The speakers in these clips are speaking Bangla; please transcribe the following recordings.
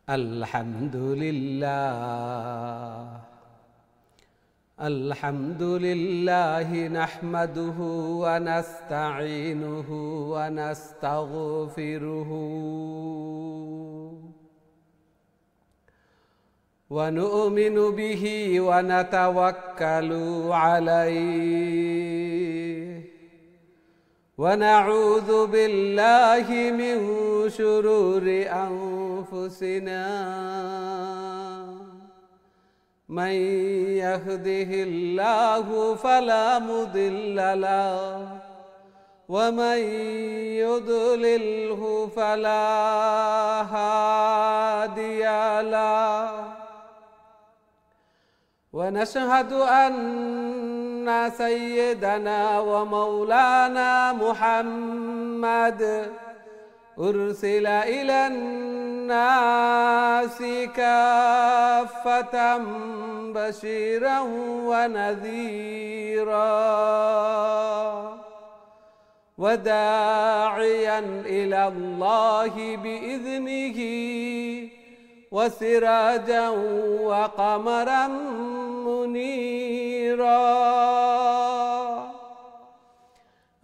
Alhamdulillah nahmaduhu wa nasta'inuhu wa nastaghfiruhu wa nu'minu bihi wa natawakkalu alayhi wa na'udzu billahi min shururi anfusina من يهده الله فلا مضل له ومن يضلله فلا هادي له ونشهد أن سيدنا ومولانا محمد أرسل إلى الناس كافة بشيرا ونذيرا وداعيا إلى الله بإذنه وسراجا وقمرا منيرا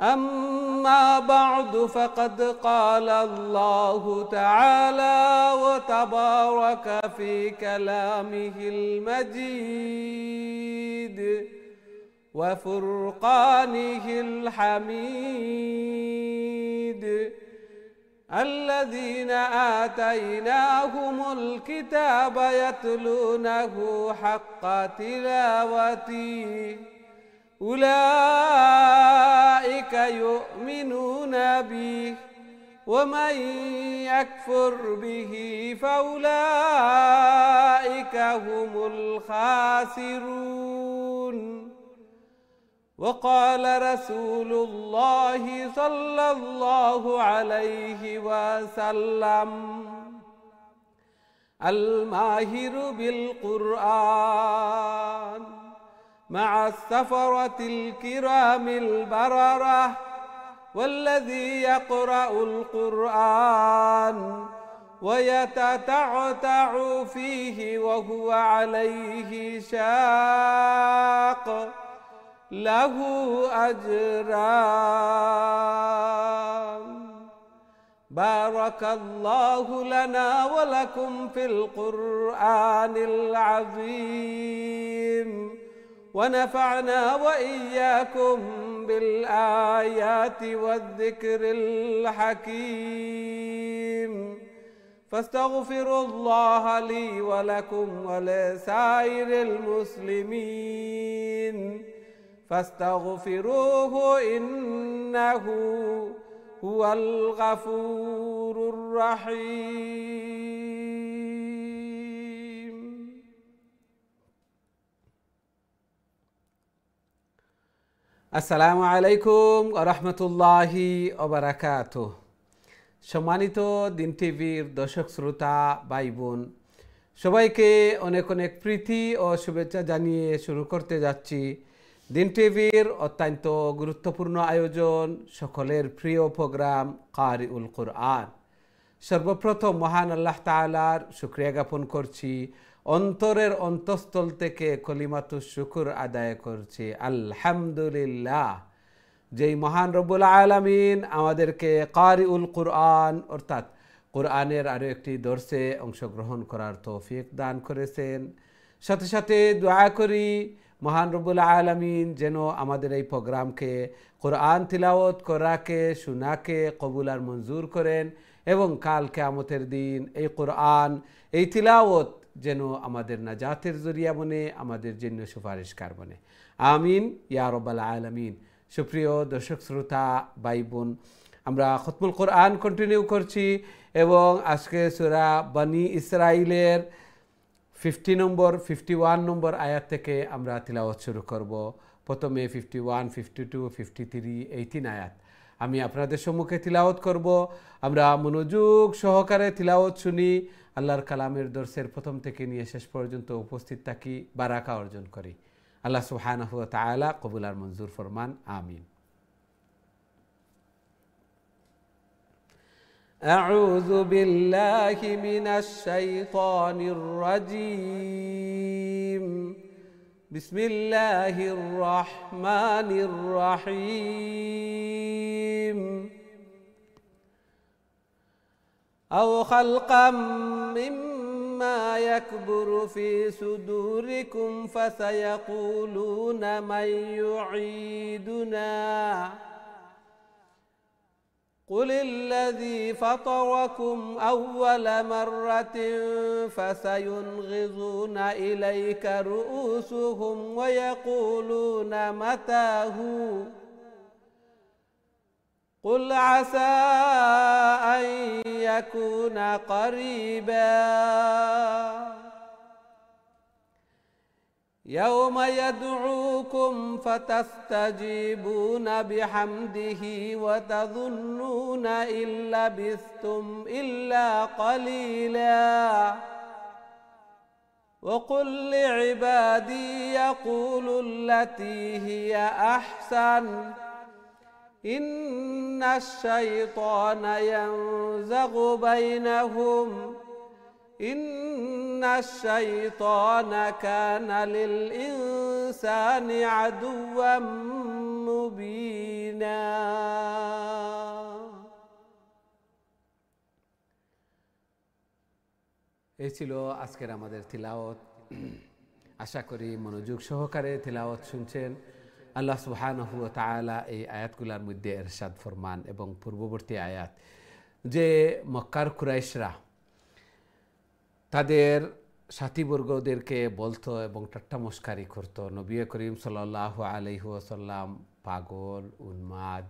أما بعد فقد قال الله تعالى وتبارك في كلامه المجيد وفرقانه الحميد الذين آتيناهم الكتاب يتلونه حق تلاوته أولئك يؤمنون به ومن يكفر به فأولئك هم الخاسرون وقال رسول الله صلى الله عليه وسلم الماهر بالقرآن مع السفرة الكرام البررة والذي يقرأ القرآن ويتتعتع فيه وهو عليه شاق له أجران بارك الله لنا ولكم في القرآن العظيم ونفعنا وإياكم بالآيات والذكر الحكيم فاستغفروا الله لي ولكم ولسائر المسلمين فاستغفروه إنه هو الغفور الرحيم আসসালামু আলাইকুম ওয়া রাহমাতুল্লাহি ওয়া বারাকাতুহু। সম্মানিত দিন টিভির দর্শক শ্রোতা ভাই বোন সবাইকে অনেক অনেক প্রীতি ও শুভেচ্ছা জানিয়ে শুরু করতে যাচ্ছি দিন টিভির অত্যন্ত গুরুত্বপূর্ণ আয়োজন সকলের প্রিয় প্রোগ্রাম কারিউল কুরআন। সর্বপ্রথম মহান আল্লাহ তাআলার শুকরিয়া জ্ঞাপন করছি, অন্তরের অন্তঃস্থল থেকে কলিমাতুশ শুকর আদায় করছি আলহামদুলিল্লাহ। যেই মহান রব্বুল আলামিন আমাদেরকে কারিউল কুরআন অর্থাৎ কোরআনের আরও একটি দর্শে অংশগ্রহণ করার তৌফিক দান করেছেন। সাথে সাথে দোয়া করি মহান রব্বুল আলামিন যেন আমাদের এই প্রোগ্রামকে কোরআন তিলাওয়াত করাকে শোনাকে কবুল আর মঞ্জুর করেন এবং কাল কিয়ামতের দিন এই কোরআন এই তিলাওয়াত যেন আমাদের নাজাতের জরিয়া বনে, আমাদের জন্য সুপারিশকার বনে। আমিন ইয়া রাব্বাল আলামিন। সুপ্রিয় দর্শক শ্রোতা ভাই বোন, আমরা খতমুল কোরআন কন্টিনিউ করছি এবং আজকে সূরা বনি ইসরাইলের 51 নম্বর আয়াত থেকে আমরা তিলাওয়াত শুরু করব। প্রথমে 51, 52, 53 এই 3 আয়াত আমি আপনাদের সম্মুখে তিলাওয়াত করব। আমরা মনোযোগ সহকারে তিলাওয়াত শুনি, আল্লাহর কালামের দর্শের প্রথম থেকে নিয়ে শেষ পর্যন্ত উপস্থিত থাকি, বারাকা অর্জন করি। আল্লাহ সুবহানাহু ওয়া তাআলা কবুল আর মঞ্জুর ফরমান, আমিন। أعوذ بالله من الشيطان الرجيم بسم الله الرحمن الرحيم أو خلقا مما يكبر في صدوركم فسيقولون من يعيدنا قل الذي فطركم أول مرة فسينغضون إليك رؤوسهم ويقولون متى هو قل عسى أن يكون قريبا يوم يدعوكم فتستجيبون بحمده وتظنون إن لبثتم إلا قليلا وقل لعبادي يقولوا التي هي أحسن إن الشيطان ينزغ بينهم إن الشيطان كان للإنسان عدوا مبينا এই ছিল আজকের আমাদের তিলাওয়াত। আশা করি মনোযোগ সহকারে তিলাওয়াত শুনছেন। আল্লাহ সুবহানাহু ওয়া তাআলা এই আয়াতগুলোর মধ্যে ইরশাদ ফরমান এবং পূর্ববর্তী আয়াত যে মক্কার কুরাইশরা তাদের সাথীবর্গদেরকে বলতো এবং ঠাট্টা মস্কারি করতো নবী করিম সাল্লাল্লাহু আলাইহি ওয়াসাল্লাম পাগল, উন্মাদ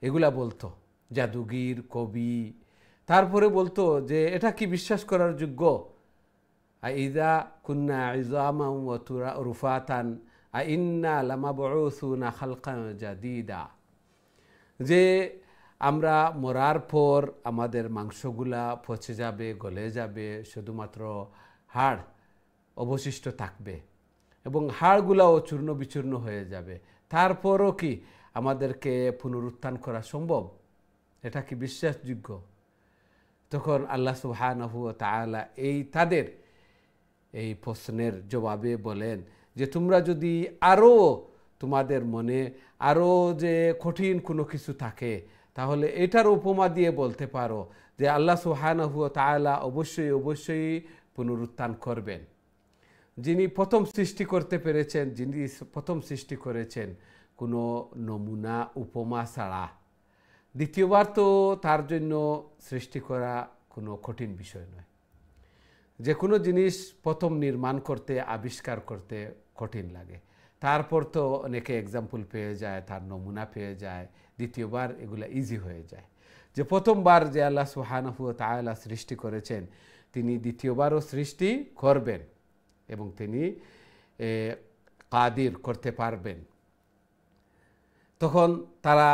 এগুলা বলতো, জাদুগির, কবি। তারপরে বলতো যে এটা কি বিশ্বাস করার যোগ্য? আইযা কুন্না ইযামান ওয়া রুফাতান আইন্না লামাবউসুনা খালকান জাদিদা, যে আমরা মরার পর আমাদের মাংসগুলা পচে যাবে, গলে যাবে, শুধুমাত্র হাড় অবশিষ্ট থাকবে এবং হাড়গুলাও চূর্ণ বিচূর্ণ হয়ে যাবে, তারপরও কি আমাদেরকে পুনরুত্থান করা সম্ভব? এটা কি বিশ্বাসযোগ্য? তখন আল্লাহ সুবহানাহু ওয়া তাআলা তাদের এই প্রশ্নের জবাবে বলেন যে তোমরা যদি আরও তোমাদের মনে আরও যে কঠিন কোনো কিছু থাকে তাহলে এটার উপমা দিয়ে বলতে পারো যে আল্লাহ সুবহানাহু ওয়া তাআলা অবশ্যই অবশ্যই পুনরুত্থান করবেন। যিনি প্রথম সৃষ্টি করতে পেরেছেন, যিনি প্রথম সৃষ্টি করেছেন কোনো নমুনা উপমা ছাড়া, দ্বিতীয়বার তো তার জন্য সৃষ্টি করা কোনো কঠিন বিষয় নয়। যে কোনো জিনিস প্রথম নির্মাণ করতে, আবিষ্কার করতে কঠিন লাগে, তারপর তো অনেকে এক্সাম্পল পেয়ে যায়, তার নমুনা পেয়ে যায়, দ্বিতীয়বার এগুলো ইজি হয়ে যায়। যে প্রথমবার যে আল্লাহ সুবহানাহু ওয়া তাআলা সৃষ্টি করেছেন তিনি দ্বিতীয়বারও সৃষ্টি করবেন এবং তিনি কাদির করতে পারবেন। তখন তারা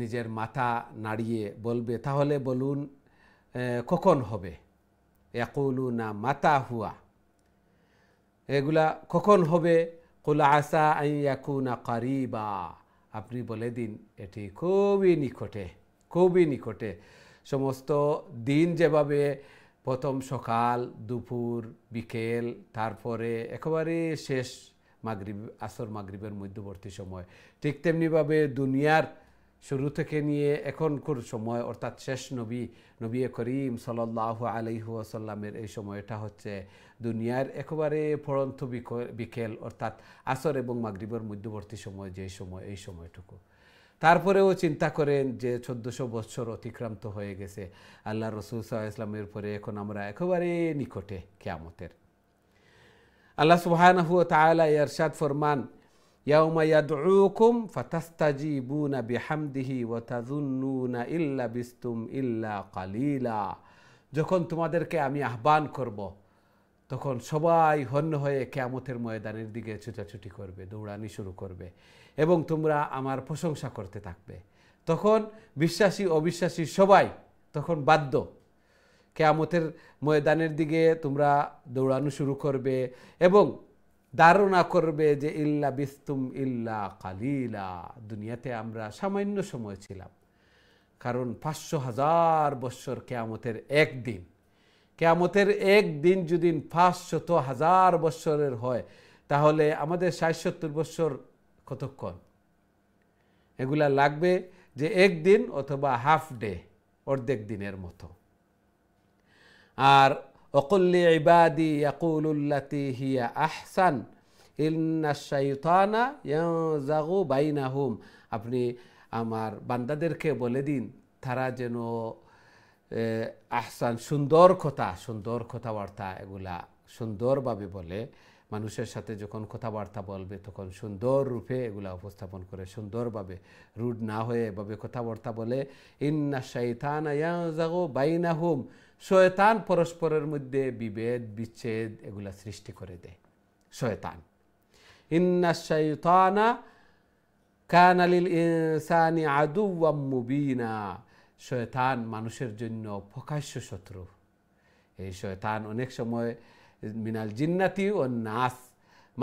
নিজের মাথা নাড়িয়ে বলবে তাহলে বলুন কখন হবে? ইয়াকুলুনা মাতা হুয়া, এগুলা কখন হবে? কুল আসা আন ইয়াকুনা কারিবা, আপনি বলে দিন এটি খুবই নিকটে, খুবই নিকটে। সমস্ত দিন যেভাবে প্রথম সকাল, দুপুর, বিকেল, তারপরে একেবারে শেষ মাগরিব, আসর মাগরিবের মধ্যবর্তী সময়, ঠিক তেমনিভাবে দুনিয়ার শুরু থেকে নিয়ে এখনকার সময় অর্থাৎ শেষ নবী করিম সাল্লাল্লাহু আলাইহি ওয়াসাল্লামের এই সময়টা হচ্ছে দুনিয়ার একেবারে পড়ন্ত বিকেল অর্থাৎ আসর এবং মাগরিবের মধ্যবর্তী সময়, যে সময়, এই সময়টুকু। তারপরেও চিন্তা করেন যে 1400 বছর অতিক্রান্ত হয়ে গেছে আল্লাহ রাসূল সাল্লাল্লাহু আলাইহি ওয়াসাল্লামের পরে, এখন আমরা একেবারে নিকটে কিয়ামতের। আল্লাহ সুবহানাহু ওয়া তাআলা ইরশাদ ফরমান ইয়াউমা ইয়াদউকুম ফাতাস্তাজিবুনা বিহামদিহি ওয়া তাযুন্নুনা ইল্লা বিস্তুম ইল্লা কালিলা, যখন তোমাদেরকে আমি আহ্বান করব তখন সবাই হন্য হয়ে কিয়ামতের ময়দানের দিকে ছুটাছুটি করবে, দৌড়ানি শুরু করবে এবং তোমরা আমার প্রশংসা করতে থাকবে। তখন বিশ্বাসী অবিশ্বাসী সবাই তখন বাধ্য, কিয়ামতের ময়দানের দিকে তোমরা দৌড়ানো শুরু করবে এবং ধারণা করবে যে ইল্লা বিস্তুম ইল্লা কালিলা, দুনিয়াতে আমরা সামান্য সময় ছিলাম, কারণ 500,000 বৎসর কিয়ামতের একদিন, কিয়ামতের একদিন যদি 500,000 বৎসরের হয়, তাহলে আমাদের 60-70 বৎসর কতক্ষণ? এগুলা লাগবে যে একদিন অথবা হাফ ডে, অর্ধেক দিনের মতো। আর ওয়াকুল্লি ইবাদি ইয়াকুলুল্লাতি হিয়া আহসান ইন্নাশ শাইতানা ইয়ানজাগু বাইনাহুম, আপনি আমার বান্দাদেরকে বলে দিন তারা যেন আহসান, সুন্দর কথাবার্তা এগুলা সুন্দরভাবে বলে। মানুষের সাথে যখন কথাবার্তা বলবে তখন সুন্দর রূপে এগুলা উপস্থাপন করে, সুন্দরভাবে, রুড না হয়ে এভাবে কথাবার্তা বলে। ইন্না শাইতানা ইয়ানজাগু বাইনাহুম, শয়তান পরস্পরের মধ্যে বিভেদ বিচ্ছেদ এগুলা সৃষ্টি করে দেয় শয়তান। ইন্না শাইতানা কানা লিল ইনসানি আদুওয়াম মুবিনা, শয়তান মানুষের জন্য প্রকাশ্য শত্রু। এই শয়তান অনেক সময় মিনাল জিন্নাতি ও নাস,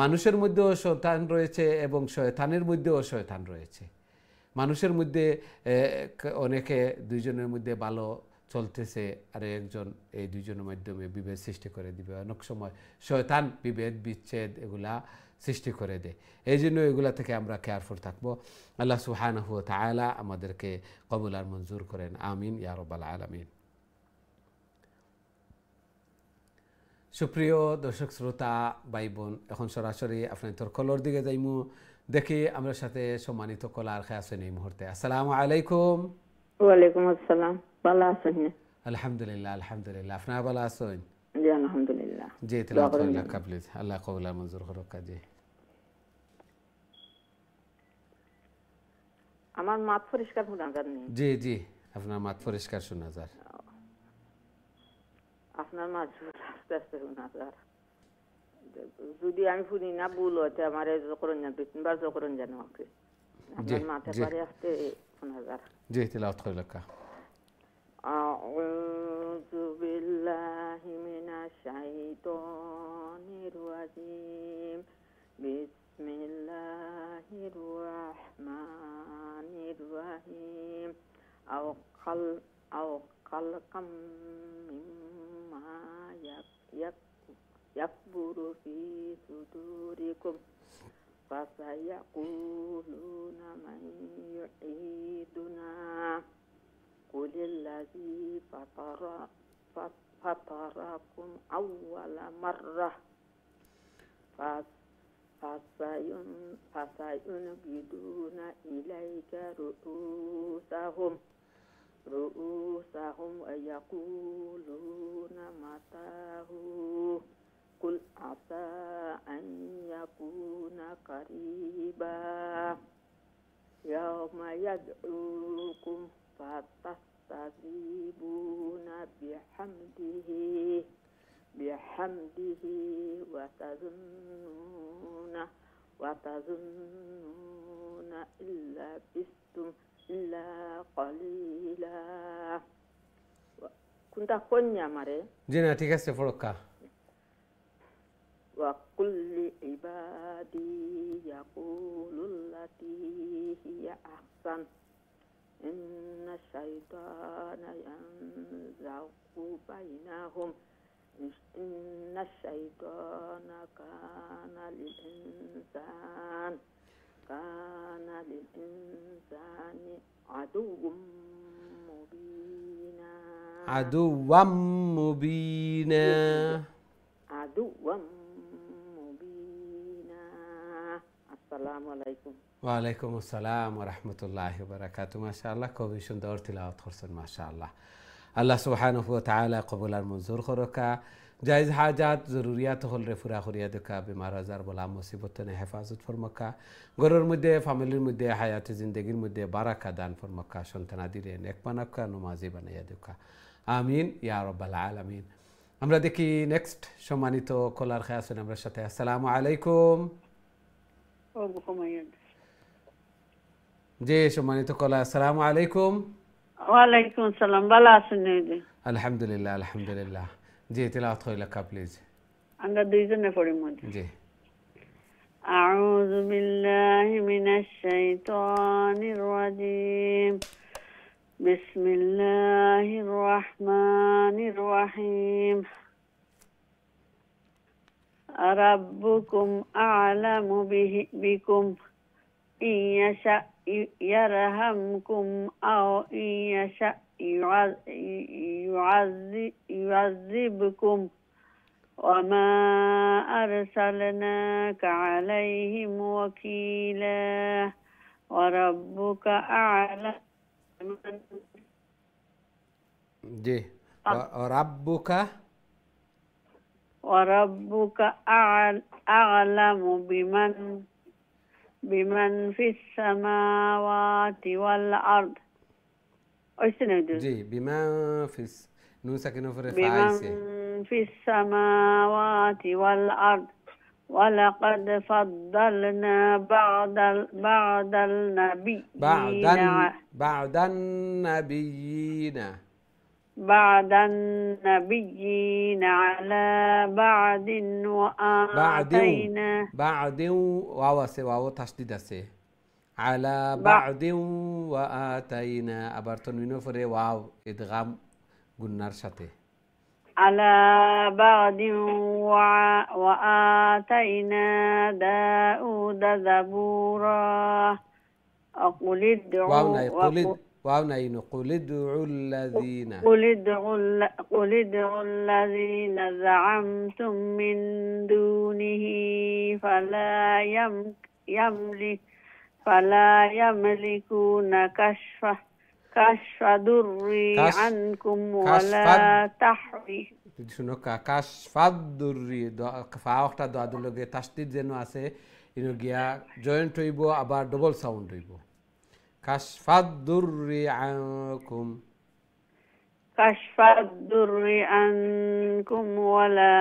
মানুষের মধ্যেও শয়তান রয়েছে এবং শয়তানের মধ্যেও শয়তান রয়েছে। মানুষের মধ্যে অনেকে দুইজনের মধ্যে ভালো চলতেছে, আর একজন এই দুইজনের মাধ্যমে বিভেদ সৃষ্টি করে দিবে। অনেক সময় শয়তান বিভেদ বিচ্ছেদ এগুলা সৃষ্টি করে দেয়। এই জন্য এগুলা থেকে আমরা কেয়ারফুল থাকবো। আল্লাহ সুবহানাহু ওয়া তাআলা আমাদেরকে কবুল আর মঞ্জুর করেন, আমিন ইয়া রাব্বাল আলামিন। সুপ্রিয় দর্শক শ্রোতা ভাই বোন, এখন সরাসরি আপনাদের কলর দিকে যাইমু। দেখি আমার সাথে সম্মানিত কলার খেয়ে আছেন এই মুহূর্তে। আসসালামু আলাইকুম। ওয়ালাইকুম আসসালাম। ভালো আছেন? আলহামদুলিল্লাহ, আলহামদুলিল্লাহ। আপনারা ভালো আছেন? জি আলহামদুলিল্লাহ। জি, তেলাওয়াত করিলাম কাবলিত। আল্লাহ কবুল আর মঞ্জুর করুক। জি, আমার মাত পরিষ্কার শোনা যায়নি? জি জি, আপনার মাত পরিষ্কার শোনা যায়। আপনার মাত আস্তে আস্তে শোনা যায়। যদি আমি শুনি না ভুল হচ্ছে আমার করুন না, 2-3 বার করুন যেন আমাকে আপনার মাথা পারে আসতে শোনা যায়। জি, তেলাওয়াত করিলাম। আউযু বিল্লাহি মিনাশ শাইতানির রাজিম। বিসমিল্লাহির রাহমানির রাহিম। আও খালকাম মিম্মা ইয়াকবুরু ফি সুদুরিকুম ফাসায়াকুলুনা মান ইউঈদুনা কুলিল্লাযী ফাতারাকুম আউওয়ালা মাররাহ ফাসায়ুনবিদুনা ইলাইকা রুউসাহুম ওয়ায়াকুলুনা মাতাহু কুল আসা আন ইয়াকুনা কারিবা ইয়াওমা ইয়াদউকুম ফাতাস্তাজিবুনা বিহামদিহি ওয়াতাযুন্নুনা ইল্লা বিস্তুম ইল্লা কালিলা। কোনটা কন্যা মারে? জি না, ঠিক আছে, ফরক্কা। ওয়া কুল্লি ইবাদি ইয়াকুলুল্লাতি হিয়া আহসান ইন্না শাইতানা ইয়ানজাগু বাইনাহুম ইন্না শাইতানা কানা লিল ইনসানি আদুওয়াম মুবিনা। আদুওয়াম মুবিনা। আসসালামু আলাইকুম। ওয়ালাইকুম আসসালাম ওয়া রাহমাতুল্লাহি ওয়া বারাকাতুহু। মাশাআল্লাহ, খুবই সুন্দর তিলাওয়াত করছেন, মাশাআল্লাহ। আল্লাহ সুবহানাহু ওয়া তাআলা কবুল আর মঞ্জুর করুকা। জায়েজ হাজাত জরুরিয়াত হলরে পুরা করিয়া দেখা, বেমার আজার বলা মুসিবত নে হেফাজত ফরমাকা, ঘরের মধ্যে ফ্যামিলির মধ্যে হায়াতে জিন্দেগির মধ্যে বারাকা দান ফরমাকা, সন্তানাদিরে নেক বানাকা, নমাজি বানাইয়া দেখা, আমিন ইয়া রাব্বাল আলামিন। আমরা দেখি নেক্সট সম্মানিত কলার খেয়ে আছেন আমার সাথে। আসসালামু আলাইকুম। জি, সম্মানিত কলা, আসসালামু আলাইকুম। ওয়ালাইকুম আসসালাম। ভালো আছেন? আলহামদুলিল্লাহ, আলহামদুলিল্লাহ। জি, তেলাওয়াত করিলাম প্লিজ। আমরা দুইজনে পড়ি মধ্যে। জি। আউযু বিল্লাহি মিনাশ শাইতানির রাজিম। بسم الله الرحمن الرحيم ربكم أعلم بكم إن يشأ يرحمكم أو إن يشأ يعذبكم وما أرسلناك عليهم وكيلا وربك أعلم জি রাব্বুক وربك أعلم بمن في السماوات والأرض জি বিমা ফিস নুন সাকিন উপরে بمن ফাইছে في السماوات والأرض ولقد فضلنا بعض النبيين بعدن نبينا بعد النبيين على بعد وآتينا بعد واو আছে ওয়াও তাসদিদ আছে على بعد وآتينا আবার তনবিন উপরে ওয়াও ইদগাম গুন্নার সাথে على بعد وآتينا داود زبورا قل ادعوا واو ناين قل ادعوا الذين قل ادعوا الذين زعمتم من دونه فلا يملكون كشف ضر عنكم ولا تحويل শুনো কাশফাদ দুররি ফাওয়াটা দাদুর লগে তাসদিদ যেন আছে ইনো গিয়া জয়েন্ট হইব আবার ডাবল সাউন্ড হইব কাশফাদ দুররি আনকুম كشف الضر عنكم ولا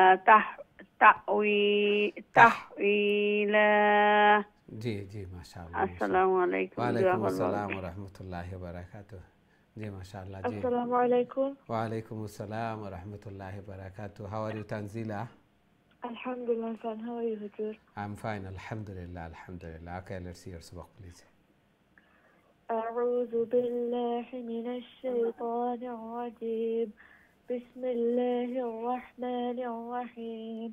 تحويلا জি জি মাশাআল্লাহ আসসালামু আলাইকুম ওয়া আলাইকুম আসসালাম ওয়া রাহমাতুল্লাহি ওয়া বারাকাতুহু জি মাশাআল্লাহ জি আসসালামু আলাইকুম ওয়া আলাইকুম আসসালাম ওয়া রাহমাতুল্লাহি ওয়া বারাকাতুহু how are you Tanzila alhamdulillah fine how are you Hujur I'm fine alhamdulillah okay let's see your sabaq please أعوذ بالله من الشيطان الرجيم بسم الله الرحمن الرحيم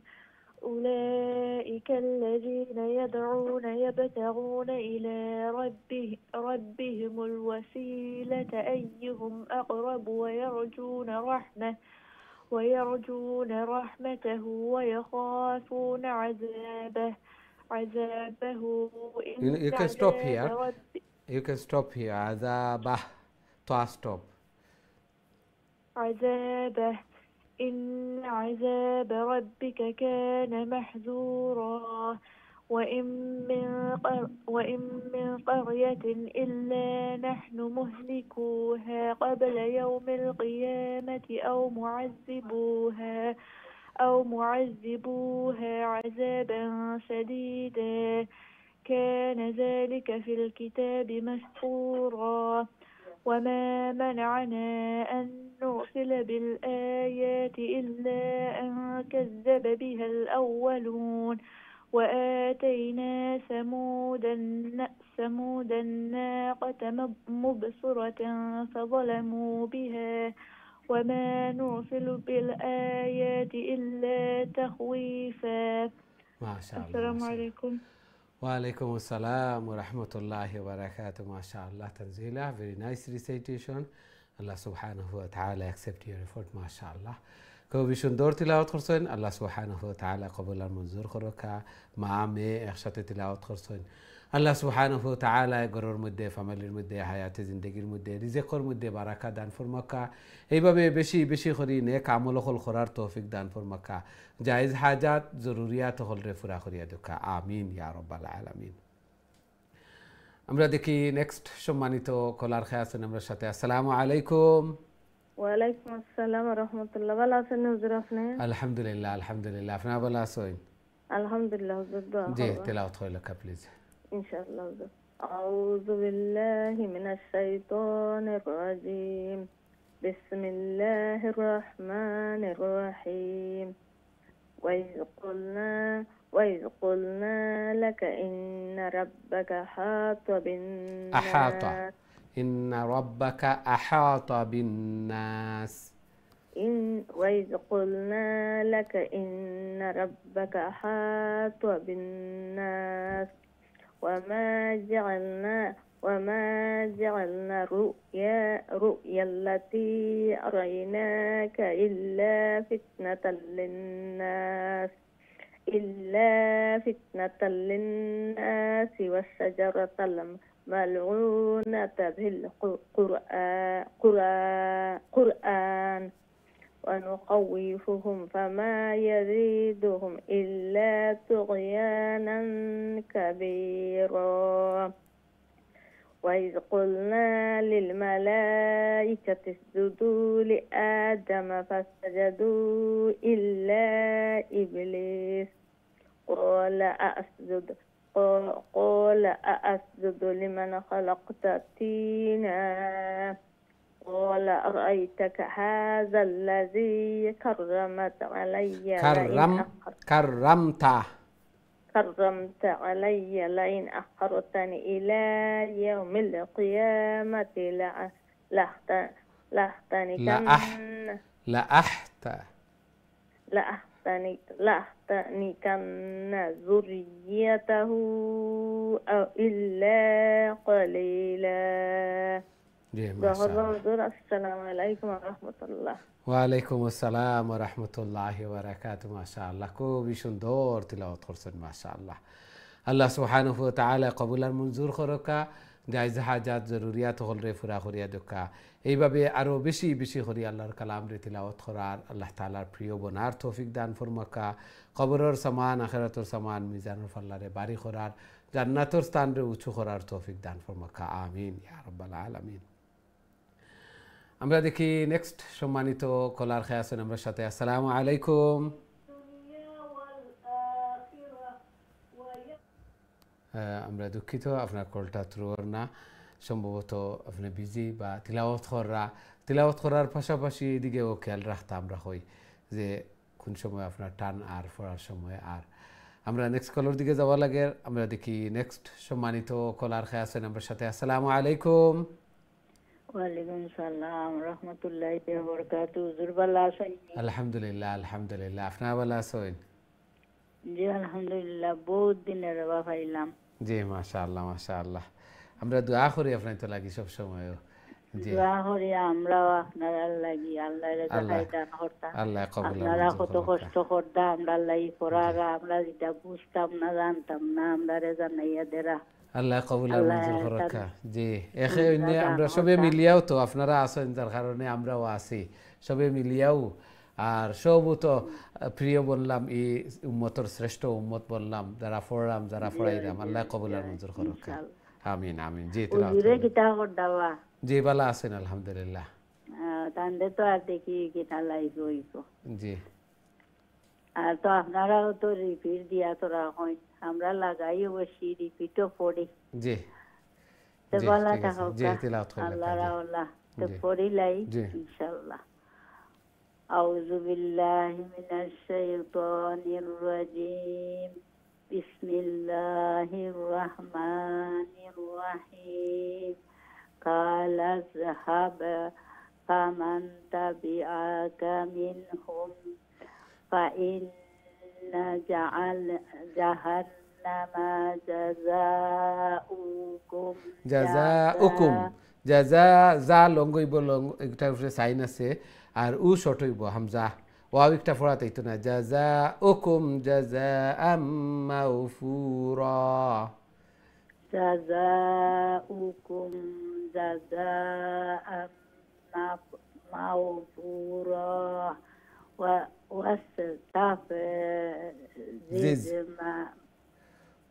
أولئك الذين يدعون يبتغون إلى ربهم الوسيلة أيهم أقرب ويرجون رحمته ويخافون عذابه You can stop here. You can stop here. عذابه. stop. عذابه إن عذاب ربك كان محذورا وإن من قرية إلا نحن مهلكوها قبل يوم القيامة أو معذبوها عذابا شديدا كان ذلك في الكتاب مسطورا وما منعنا أن نرسل بالآيات إلا أن كذب بها الأولون وآتينا ثمود الناقة مبصرة فظلموا بها وما نرسل بالآيات إلا تخويفا ما شاء الله السلام عليكم وعليكم السلام ورحمة الله وبركاته ما شاء الله Tanzila very nice recitation Allah subhanahu wa ta'ala accept your effort ما شاء الله খুবই সুন্দর তিলাওয়াত করছেন আল্লাহ সুবহানাহু ওয়া তাআলা কবুল আর মঞ্জুর করুকা মা মেয়ে একসাথে তিলাওয়াত করছেন আল্লাহ সুবহানাহু ওয়া তাআলা ঘরের মধ্যে ফ্যামিলির মধ্যে হায়াতে জিন্দেগির মধ্যে রিজিকের মধ্যে বারাকা দান ফরমাকা এইভাবে বেশি বেশি করে নেক আমল করার তৌফিক দান ফরমাকা জায়েজ হাজাত জরুরিয়াত হলরে পুরা করিয়া দুকা আমিন ইয়া রাব্বাল আলামিন আমরা দেখি নেক্সট সম্মানিত কলার খায় আছেন আমার সাথে আসসালামু আলাইকুম ওয়ালাইকুম আসসালাম ওয়া রাহমাতুল্লাহ ভালো আছেন হুজুর আপনি আলহামদুলিল্লাহ আপনি ভালো আছেন আলহামদুলিল্লাহ হুজুর দোয়া জি তেলাওয়াত হইলো কা প্লিজ ইনশাআল্লাহ হুজুর আউযু বিল্লাহি মিনাশ শাইতানির রাজীম বিসমিল্লাহির রহমানির রহিম وإذ قلنا لك إن ربك أحاط بالناس ইন্না রাব্বাকা আহাতা বিন্নাস। وإذ قلنا لك إن ربك أحاط بالناس وما جعلنا رؤيا التي أريناك إلا فتنة للناس والشجرة الملعونة في القرآن ونخوفهم فما يزيدهم إلا طغيانا كبيرا. وإذ قلنا للملائكة اسجدوا لآدم فسجدوا إلا إبليس قال أأسجد لمن خلقت طينا قال أرأيتك هذا الذي كرمت علي لئن أخرتني إلى يوم القيامة لأحتنكن ذريته إلا قليلا. السلام عليكم ورحمة الله। ওয়ালাইকুম আসসালাম ওয়া রাহমাতুল্লাহি ওয়া বারাকাতুহু। মাশাআল্লাহ, খুবই সুন্দর তিলাওয়াত করছেন মাশাআল্লাহ। আল্লাহ সুবহানাহু ওয়া তাআলা কবুল আর মঞ্জুর করকা, জায়েজ হাজাত জরুরিয়াত হলরে পুরা করিয়া দকা। এইভাবে আরো বেশি বেশি করে আল্লাহর কালাম রে তিলাওয়াত করার, আল্লাহ তাআলার প্রিয় বনার তৌফিক দান ফরমাকা। কবরের সমান আখিরাতের সমান মিজানুল ফাল্লারে বাড়ি করার, জান্নাতের স্থান রে উঁচু করার তৌফিক দান ফরমাকা। আমিন ইয়া রাব্বাল আলামিন। আমরা দেখি নেক্সট সম্মানিত কলার খেয়ে আছেন আমার সাথে। আসসালামু আলাইকুম। আমরা দুঃখিত, আপনার কলটা থ্রুর না, সম্ভবত আপনি বিজি বা তিলাওয়াত করার পাশাপাশি এদিকেও খেয়াল রাখতে আমরা হই যে কোন সময় আপনার টান আর পড়ার সময়। আর আমরা নেক্সট কলার দিকে যাওয়া লাগে। আমরা দেখি নেক্সট সম্মানিত কলার খেয়ে আছেন আমার সাথে। আসসালামু আলাইকুম। ওয়ালাইকুম সালাম রাহমাতুল্লাহি ওয়া বারাকাতুহু। হুজুর ভালো আছেন? আলহামদুলিল্লাহ আলহামদুলিল্লাহ, আপনারা ভালো আছেন? জি আলহামদুলিল্লাহ, বহুত দিনের বাবা পাইলাম। জি মাশাআল্লাহ মাশাআল্লাহ, আমরা দোয়া করি আপনার তো লাগি সব সময়। জি দোয়া করি আমরাও আপনার লাগি, আল্লাহর রাজায় দান করতাম। আল্লাহ কবুল আপনারা কত কষ্ট করতাম, আমরা লাগি করারা, আমরা যেটা বুঝতাম না জানতাম না, আমরা জানাইয়া দেরা। আল্লাহ কবুল আর মঞ্জুর করকা। জি এখে আমরা সবে মিলিয়াও তো আপনারা আছেন, যার কারণে আমরাও আছি সবে মিলিয়াও। আর সব তো প্রিয় বললাম, এই উম্মতর শ্রেষ্ঠ উম্মত বললাম, যারা পড়লাম যারা পড়াইলাম, আল্লাহ কবুল আর মঞ্জুর করকা। আমিন আমিন। জি জি ভালো আছেন আলহামদুলিল্লাহ। তান্ডে তো আর দেখি কিতা লাইফ হইব। জি আর তো আপনারাও তো রিপিট দিয়া তোরা হয়, আমরা লাগাই বসি রিপিটও পড়ি। জি তো ভালো থাকো, আল্লাহ রাওলা তো পড়ি লাই ইনশাআল্লাহ। আউযু বিল্লাহি মিনাশ শাইতানির রাজীম। বিসমিল্লাহির রহমানির রহিম। কালা যাহাব ফামান তাবিআকা মিনহুম ফাইন্না জাহান্নামা জাযাউকুম। জাযা যা লঙ্গইব, একটা উপরে সাইন আছে আর উ শর্ট হইব হামজা, ওয়াও একটা ফোড়াতে হইতো না। জাযাউকুম জাযাআম মাগফুরা। জাযাউকুম জাযাআম মাগফুরা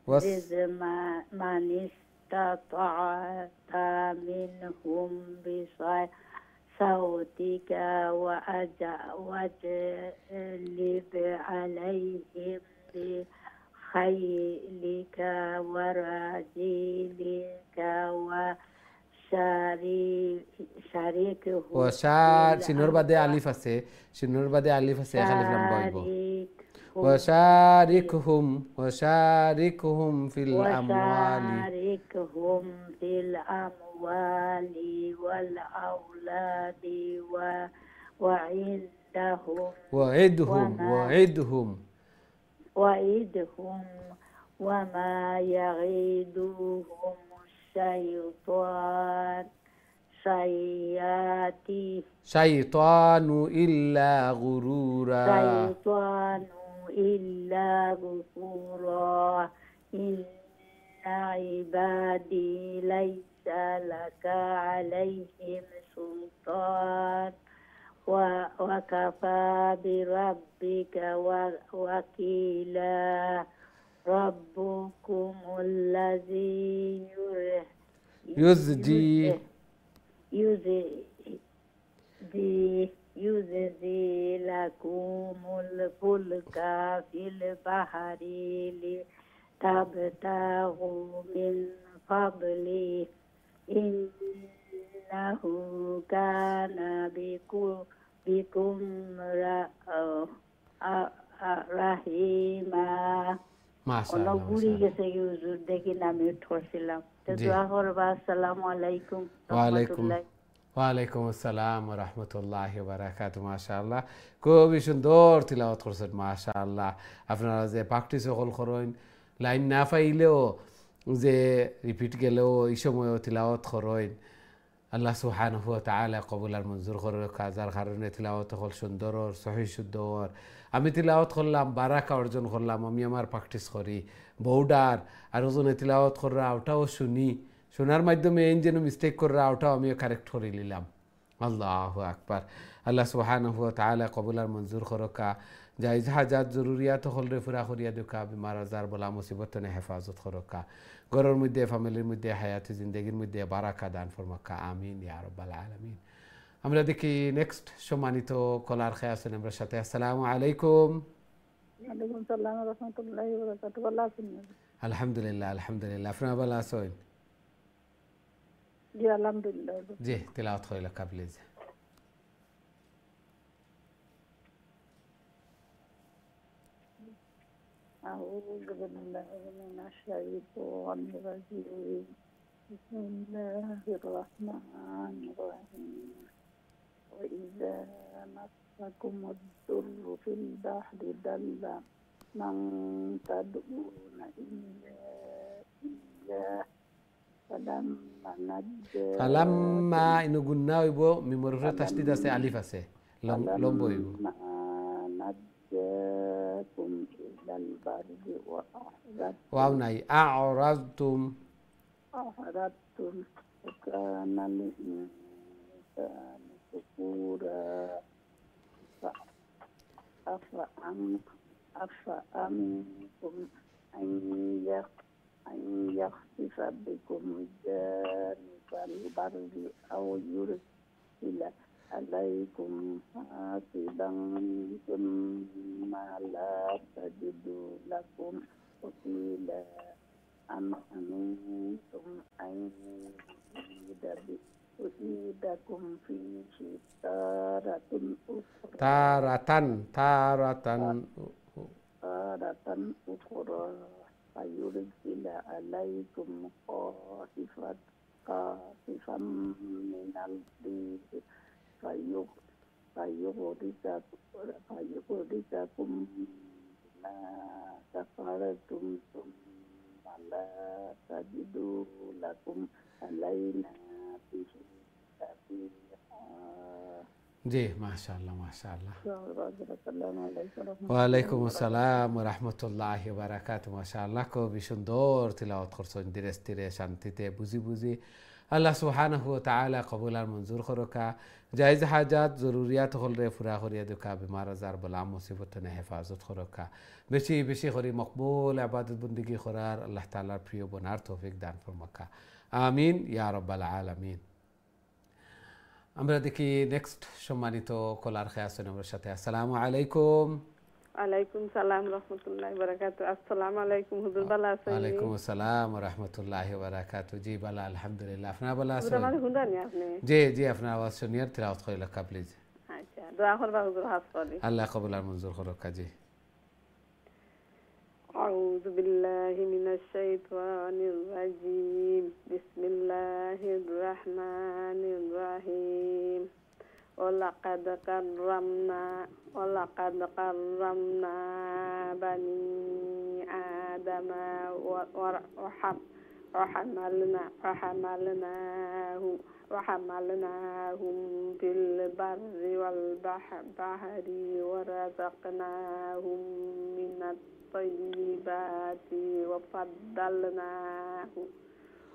واستفزز من استطعت منهم بصوتك واجلب عليهم بخيلك ورجلك সিনোর বাদে আলিফ আছে, সিনোর বাদে আলিফ আছে, খালিফ লম্বা হইব। وشاركهم في الأموال وشاركهم في الأموال والأولاد وعدهم وما يعدهم شيطان إلا غرورا إن عبادي ليس لك عليهم سلطان وكفى بربك وكيلا ربكم الذي يزدي لكم الفلك في البحر لتبتغوا من فضله إنه كان بكم رحيما অনেকগুলি গেছে হুজুর দেখি না আমি ধরছিলাম তো দোয়া করবা আসসালামু আলাইকুম ওয়ালাইকুম আসসালাম ওয়া রাহমাতুল্লাহি ওয়া বারাকাতুহু মাশাআল্লাহ খুবই সুন্দর তিলাওয়াত করছেন মাশাআল্লাহ আপনারা যে প্র্যাকটিস সকল করেন লাইন না পাইলেও যে রিপিট গেলেও এই সময় তিলাওয়াত করেন আল্লাহ সুবহানাহু ওয়া তাআলা কবুল আর মঞ্জুর করে কাজার কারণে তিলাওয়াত হল সুন্দর আর সহিহ শুদ্ধ আর আমি তিলাওয়াত করলাম বারাকা অর্জন করলাম আমি আমার প্র্যাকটিস করি বউডার আর ওজনে তিলাওয়াত করা ওটাও শুনি শোনার মাধ্যমে এই যেন মিস্টেক করা ওটাও আমিও কারেক্ট করে নিলাম আল্লাহু আকবার আল্লাহ সুবহানাহু ওয়া তাআলা কবুল আর মঞ্জুর করকা জায়েজ হাজাত জরুরিয়াত হল রে পুরা করিয়া দুকা বিমার আজার বলা মুসিবত নে হেফাজত করকা ঘরের মধ্যে ফ্যামিলির মধ্যে হায়াতি জিন্দেগির মধ্যে বারাকা দান ফরমাকা আমিন ইয়া রাব্বাল আলামিন আমরা দেখি নেক্সট সম্মানিত কলার খেয়ে আছেন আমরা সাথে আসসালামু আলাইকুম ওয়ালাইকুম আসসালাম ওয়া রাহমাতুল্লাহি ওয়া বারাকাতুহু ভালো আছেন আলহামদুলিল্লাহ আলহামদুলিল্লাহ আপনারা ভালো আছেন জি আলহামদুলিল্লাহ জি তিলাওয়াত কইলা প্লিজ أعوذ بالله من الشيطان الرجيم بسم الله الرحمن الرحيم وإذا مسكم الضر في البحر ضل من تدعون إلا إياه فلما إنه قلنا يبو ممرر تشديد سي ألف سي لومبو يبو نجاكم إلى البر وأعناي أعرضتم وكان الإنسان كفورا أفأمنتم أن يخسف بكم جانب البر أو يرسل عليكم حاصبا ثم لا تجدوا لكم وكيلا أم أمنتم أن يعيدكم فيه تارة أخرى فيرسل عليكم قاصفا من الريح فيغرقكم بما كفرتم ثم لا تجدوا لكم علينا به سبيلا জি মাশাআল্লাহ মাশাআল্লাহ ওয়ালাইকুম আসসালাম ওয়া রাহমাতুল্লাহি ওয়া বারাকাতুহু মাশাআল্লাহ খুবই সুন্দর তিলাওয়াত করছেন ধীরে স্থিরে শান্তিতে বুঝি বুঝি আল্লাহ সুবহানাহু ওয়া তাআলা কবুল আর মঞ্জুর করকা জায়েজ হাজাত জরুরিয়াত হল রে পুরা করিয়া দুকা বিমার আজার বলা মুসিবত নে হেফাজত করকা বেশি বেশি করে মকবুল ইবাদত বندگی করার আল্লাহ তাআলার প্রিয় বনার তৌফিক দান ফরমাকা আমিন ইয়া রাব্বাল আলামিন আমরা দেখি নেক্সট সম্মানিত কলার খেয়ে আছেন আমার সাথে আসসালামু আলাইকুম ওয়ালাইকুম সালাম রাহমাতুল্লাহি ওয়া বারাকাতুহু আসসালামু আলাইকুম হুজুর ভালো আছেন ওয়ালাইকুম আসসালাম ওয়া রাহমাতুল্লাহি ওয়া বারাকাতুহু জি ভালো আলহামদুলিল্লাহ আপনি ভালো আছেন হুজুর আমারে হুদানি আপনি জি জি আপনার আওয়াজ শুনিয়ে তিলাওয়াত কইলা প্লিজ আচ্ছা দোয়া করবা হুজুর হাফ করে আল্লাহ কবুল আর মঞ্জুর করুক জি أعوذ بالله من الشيطان الرجيم بسم الله الرحمن الرحيم ولقد كرمنا بني آدم وحملناهم في البر والبحر ورزقناهم من الطيبات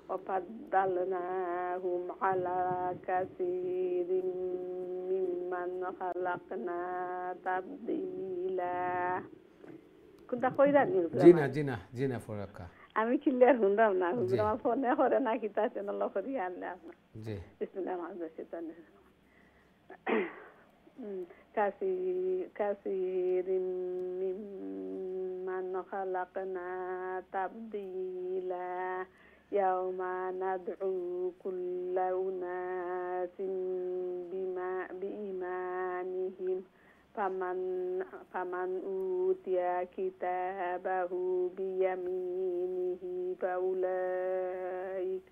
وفضلناهم على كثير ممن خلقنا تفضيلا. كنت أقول جينا فرقة আমি ক্লিয়ার শুনলাম না, আমার ফোনে করে না কি তাতে আল্লাহ করি আল্লাহ জি বিসমিল্লাহির রহমানির রহিম কাসীরিন মিম্মান খালাকনা তাবদীলা ইয়াওমা নাদউ কুল্লা উনাসিন বিইমানিহিম فمن أوتي كتابه بيمينه فأولئك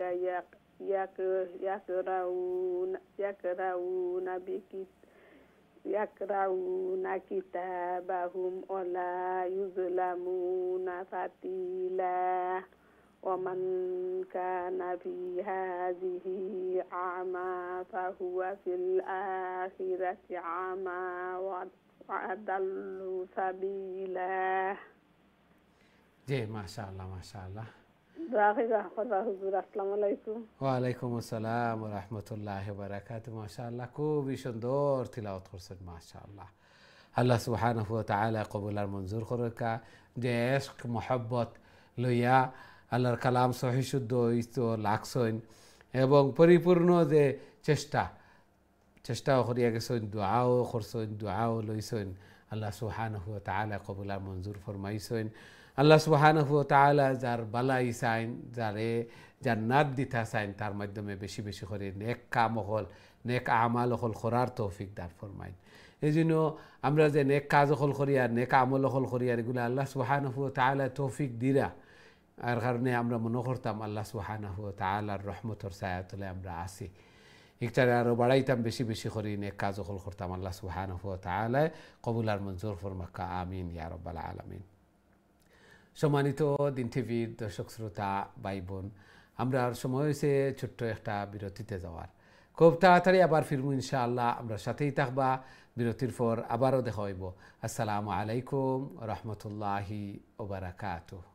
يقرؤون كتابهم ولا يظلمون فتيلا. ومن كان في هذه أعمى فهو في الآخرة أعمى وأضل سبيلا. جي ما شاء الله আসসালামু আলাইকুম। ওয়ালাইকুম আসসালাম ওয়া রাহমাতুল্লাহি ওয়া বারাকাতুহু। মাশাআল্লাহ, খুবই সুন্দর তিলাওয়াত করছেন মাশাআল্লাহ। আল্লাহ সুবহানাহু ওয়া তাআলা কবুল আর মঞ্জুর করুক। যে ইশক মোহাব্বত লইয়া আল্লাহর কালাম সহি শুদ্ধ লাগছেন এবং পরিপূর্ণ যে চেষ্টাও করিয়া গেছেন, দোয়াও করছেন, দোয়াও লইছেন। আল্লাহ সুবহানাহু ওয়া তাআলা কবুল আর মঞ্জুর ফরমাইছেন। আল্লাহ সুবহানাহু ওয়া তাআলা যার বালাই চাইন, যারে জান্নাত দিতা চাইন, তার মাধ্যমে বেশি বেশি করে নেক কাম হল, নেক আমাল হল করার তৌফিক দান ফরমাইন। এই জন্য আমরা যে নেক কাজ হল করিয়ার, নেক আমল হল করিয়ার, এগুলো আল্লাহ সুবহানাহু ওয়া তাআলা তৌফিক দিরা। আর কারণে আমরা মনে করতাম আল্লাহ সুবহানাহু ওয়া তাআলার রহমতের ছায়াতলে আমরা আছি। ইকটারে আরও বাড়াইতাম, বেশি বেশি করে নেক কাজ হল করতাম। আল্লাহ সুবহানাহু ওয়া তাআলা কবুল আর মঞ্জুর ফরমাক্কা, আমিন ইয়া রাব্বাল আলামিন। সম্মানিত দিন টিভির দর্শক শ্রোতা ভাই বোন, আমরা সময় হয়েছে ছোট্ট একটা বিরতিতে যাওয়ার। খুব তাড়াতাড়ি আবার ফিরবো ইনশাআল্লাহ। আমরা সাথেই থাকবা। বিরতির পর আবারও দেখা হইব। আসসালামু আলাইকুম রহমতুল্লাহি ওয়া বারাকাতুহু।